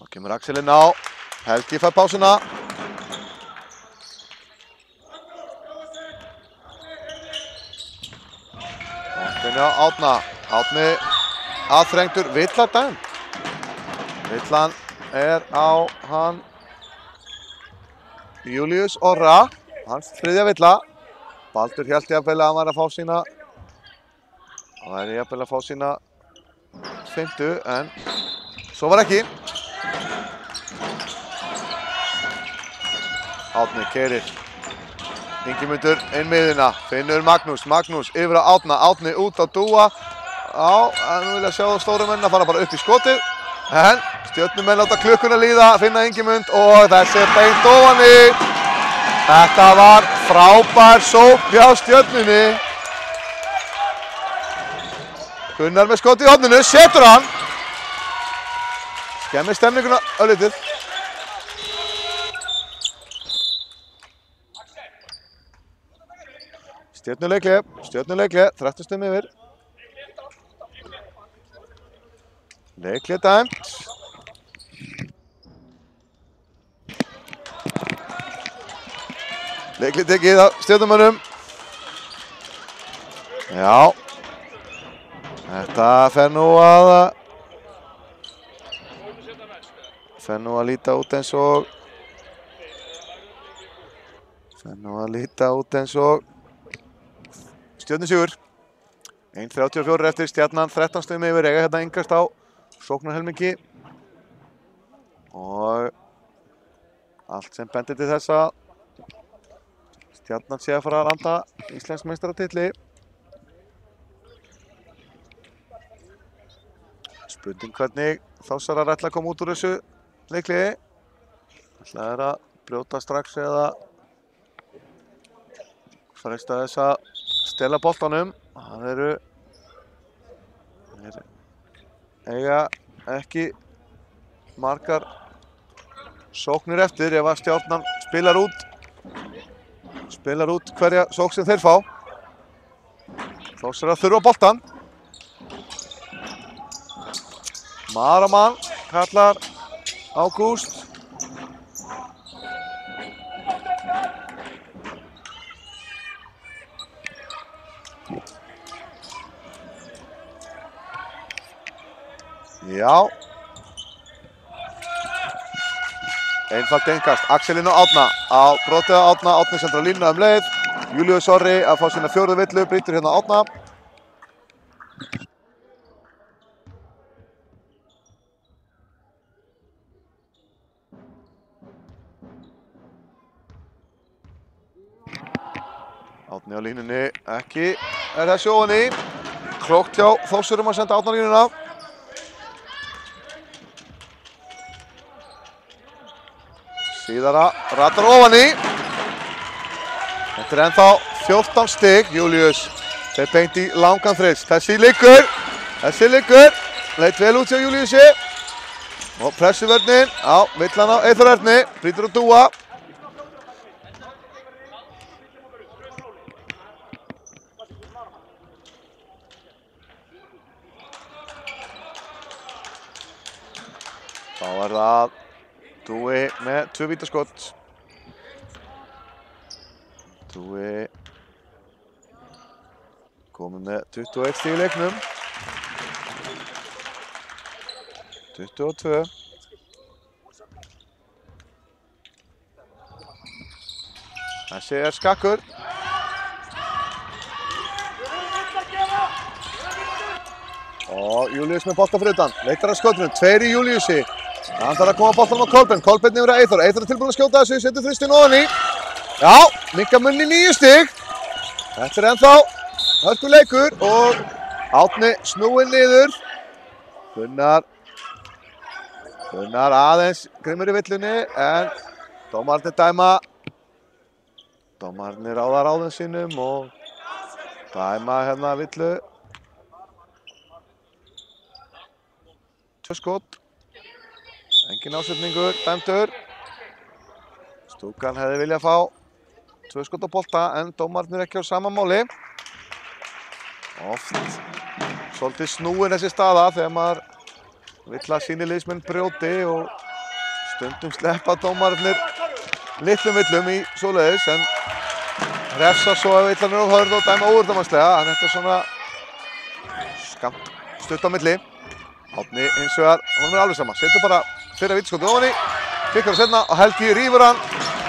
A: Þá kemur Axel inn á. Helgi fær pásuna. Boltinn á Árna. Árni aðþrengdur, vill að dæmt. Villan á hann Júlíus Orra, hans þriðja villa. Baldur hélt jafnvel að hann var að fá sína, hann væri jafnvel að fá sína 5. en svo var ekki. Árni keyrir. Ingimundur inn miðina, finnur Magnús yfir á Árna, Árni út á Dúa. Já, nú vilja sjá stóru menn að fara bara upp í skotið. En Stjörnumenn láta klukkuna líða, finna Ingimund og þessi er beint ofan í. Þetta var frábær sókn hjá Stjörnunni. Gunnar með skot í horninu, setur hann. Skemmir stemninguna örlítið. Stjörnuleikli, 13 stöðum yfir. Leikli dæmt. Leikli tekið af Stjörnumönnum. Já. Þetta fer nú að líta út eins og Stjörnusigur. 1:34 eftir, Stjarnan 13 stöðum yfir, eiga hérna innkast á sóknarhelmingi og allt sem bendir til þess að Stjarnan sé að fara að landa Íslandsmeistaratitli. Spurning hvernig Þórsarar ætla að koma út úr þessu leikliði. Ætla þeir að brjóta strax eða freista þess að stela boltanum. Það eiga ekki margar sóknir eftir ef að Stjarnan spilar út hverja sókn sem þeir fá. Þórsarar þurfa boltan. Maramann kallar Ágúst. Já. Einfalt innkast, Axel inn á Árna, á brotið á Árna, Árni sendur á línuna leið. Júlíus Orri að fá sína 4. villu, brýtur hérna á Árna. Árni á línunni, ekki þessi ofan í. Klókt hjá Þórsurum að senda Árna á línuna. Síðara ratar ofan í. Þetta ennþá 14 stig. Júlíus þeir beint í langan þrist. Þessi liggur. Leit vel út hjá Júlíusi. Og pressuvörnin á villan á Eyþór Erni. Brýtur á Dúa. Þá það Dúi með 2 vítaskot. Dúi komið með 21 stig í leiknum. 22. Þessi skakkur. Og Júlíus með bolta fyrir utan. Leitar að skotunum, 2 í Júlíusi. Hann þarf að koma boltanum á Kolbeinn. Kolbeinn yfir að Eyþór. Eyþór er tilbúinn að skjóta þessu, setur þristinn ofan í. Já, minnka munni 9 stig. Þetta ennþá hörkuleikur og Árni snúinn niður. Gunnar aðeins grimmur í villunni en dómararnir dæma. Dómararnir ráða ráðum sínum og dæma hérna villu. 2 skot. Engin ásetningur, dæmdur. Stúkan hefði viljað fá 2 skot á bolta en dómararnir ekki á sama máli. Oft svolítið snúin þessi staða þegar maður vill að síni liðsmenn brjóti og stundum sleppa dómararnir litlum villum í svoleiðis en refsa svo að villan er of hörð og dæma óúrdamannslega. En þetta er svona skammt stutt á milli. Árni hins vegar, honum er alveg sama, setur bara fyrra vítaskotið ofan í, kikkar að setna og Helgi rífur hann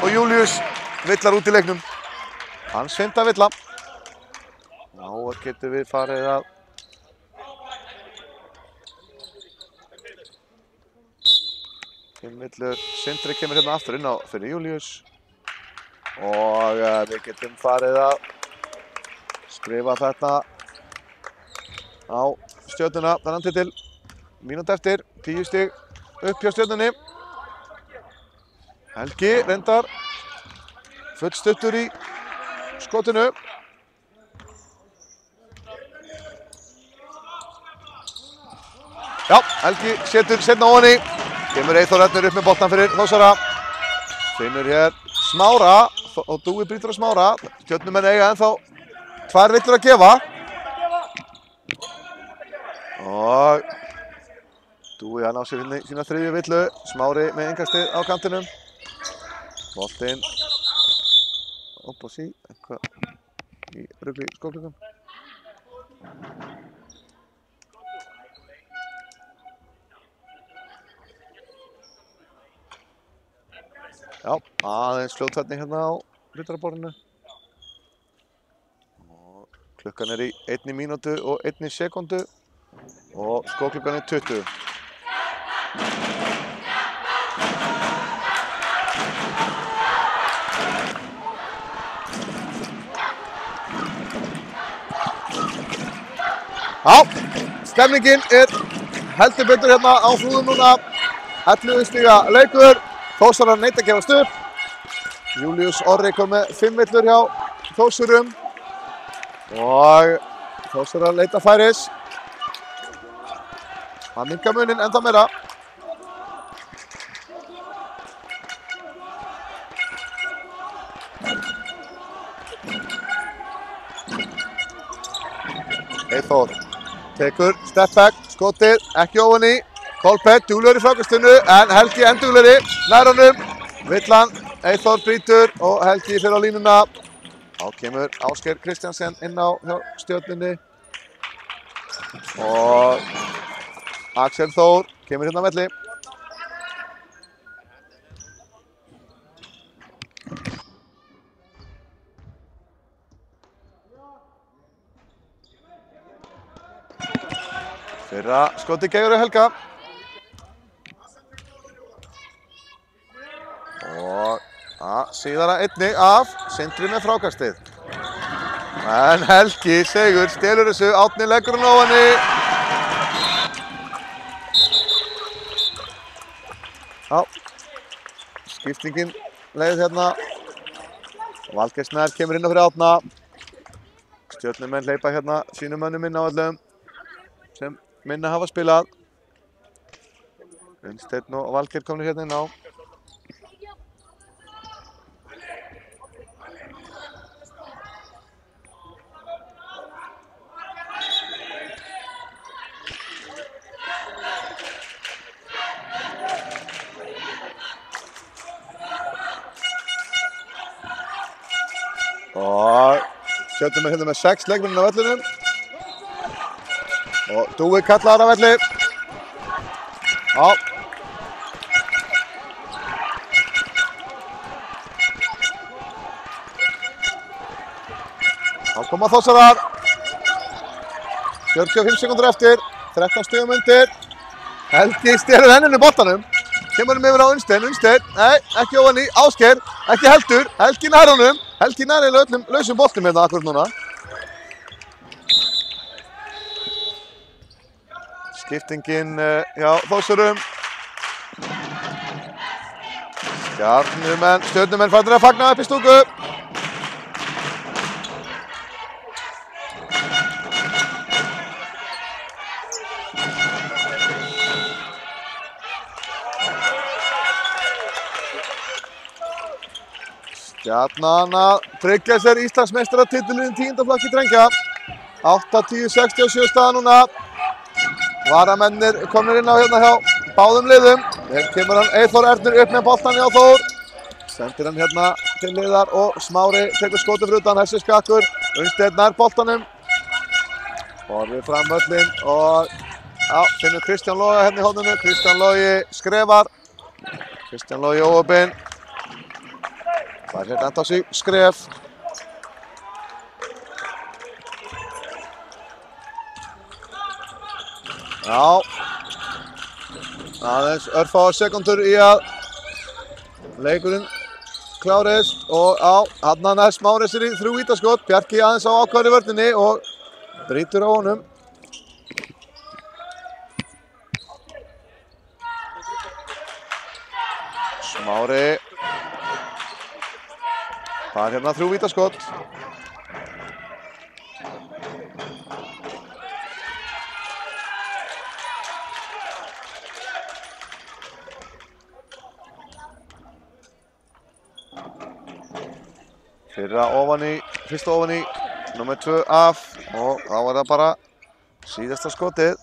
A: og Júlíus villar út í leiknum. Hans 5. villa. Nú getum við farið að villur. Sindri kemur hérna aftur inn á fyrir Júlíus og við getum farið að skrifa þetta á Stjörnuna, þennan titil. Mínúta eftir, 10 stig upp hjá Stjörnunni. Helgi reyndar full stuttur í skotinu. Já, Helgi setur setna ofan í. Kemur Eyþór Erni upp með boltan fyrir Þórsara. Finnur hér Smára og Dúi brýtur á Smára. Stjörnumenn eiga ennþá 2 villur að gefa. Og Dúi hann á sér sína 3. villu. Smári með innkastið á kantinum. Boltinn. Upp og sí. Eitthvað í rugli skóklingum. Já, aðeins fljótfætning hérna á hlutaraborðinu. Og klukkan er í 1 mínútu og 1 sekúndu. Og skóklukkan er 20. Já, stemningin er heldur betur hérna á Flúðum núna. 11 stiga leikur. Þórsarar neita að gefast upp. Júlíus Orri kom með 5 villur hjá Þórsurum. Og Þórsarar leita færis. Að minnka munin ennþá meira. Eyþór tekur step back, skotið, ekki ofan í. Kolbeinn duglegur í frákastinu en Helgi enn duglegri, nær honum. Villan, Eyþór brýtur og Helgi fyrir á línuna. Þá kemur Ásgeir Kristjansen inn á hjá Stjörnunni. Og Axel Þór kemur hérna á velli. Fyrra skoti Geir Helga. Og síðara einnig af Sindri með frákastið. En Helgi Sigur stelur þessu, Árni leggur hann á henni. Já, skiptingin leið hérna. Valgeir Snær kemur inn á fyrir Árna. Stjörnumenn hleypa hérna sínum mönnum inn á öllum sem minna hafa spilað. Unnsteinn og Valgeir komnir hérna inn á. Og Stjörnumenn hérna með 6 leikmenn á vellinum. Og Dúi kallar á velli. Já. Þá koma Þórsarar. 45 sekúndur eftir. 13 stigum undir. Helgi stelur henninu boltanum. Kemur hann yfir á Unnsteinn. Unnsteinn, nei, ekki ofan í. Ásgeir, ekki heldur. Helgi nær honum. Helgi nær eiginlega öllum lausum boltum hérna akkurat núna. Skiptingin hjá Þórsurum. Stjörnumenn farnir að fagna upp í stúku. Stjarnan að tryggja sér Íslandsmeistaratitilinn í 10. flokki drengja. 8-10-67 staða núna. Varamennir komnir inn á hérna hjá báðum liðum. Hér kemur hann Eyþór Ernir upp með boltan hjá Þór. Sendir hann hérna til liðar og Smári tekur skotið fyrir utan. Þessi skakkur. Unnsteinn nær boltanum. Horfir fram völlinn og finnur Kristján Loga hérna í hóðinu. Kristján Logi skrefar. Kristján Logi óopinn. Það hérna enda á sig skref. Já. Aðeins örfáar sekúndur í að leikurinn klárist og þarna nær Smári sér í 3 vítaskot. Bjarki aðeins á ákvæðri vörninni og brýtur á honum. Smári. Það er hérna 3 vítaskot. Fyrsta ofan í, nummer 2 af og þá var það bara síðasta skotið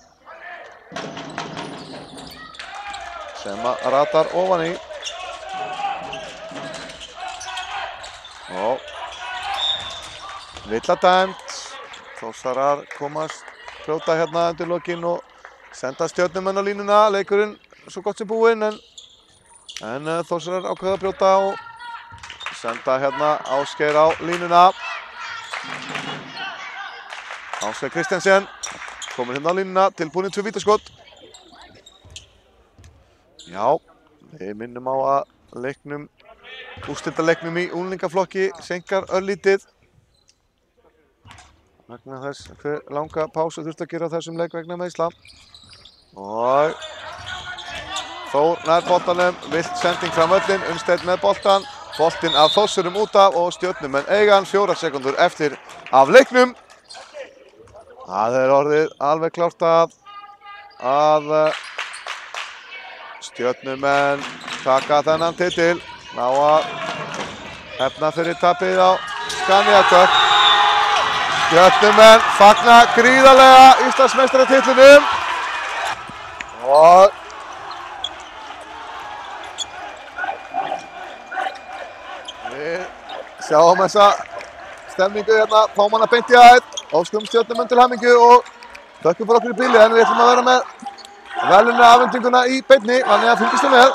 A: sem að ratar ofan í. Og villa dæmt. Þórsarar komast fljóta hérna undir lokinn og senda Stjörnumenn á línuna. Leikurinn svo gott sem búinn en Þórsarar ákveða að brjóta og senda hérna Ásgeir á línuna. Ásgeir Kristjansen komur hérna á línuna, tilbúinn í 2 vítaskot. Já, við minnum á að úrslitaleiknum í unglingaflokki seinkar örlítið vegna þess hve langa pásu þurfti að gera á þessum leik vegna meiðsla. Og Þór nær boltanum, villt sending fram völlinn, Unnsteinn með boltan. Boltinn af Þórsurum út af og Stjörnumenn eiga hann 4 sekúndur eftir af leiknum. Það er orðið alveg klárt að Stjörnumenn taka þennan titil. Ná að hefna fyrir tapið á Skaniatökk. Stjörnumenn fagna gríðarlega Íslandsmeistaratitlinum. Og við sjáum þessa stemningu hérna, tómanna beint í æð. Óskum Stjörnumenn til hamingju og þökkum fyrir okkur í bili, en við ætlum að vera með verðlaunaafhendinguna í beinni, þannig að fylgist þið með.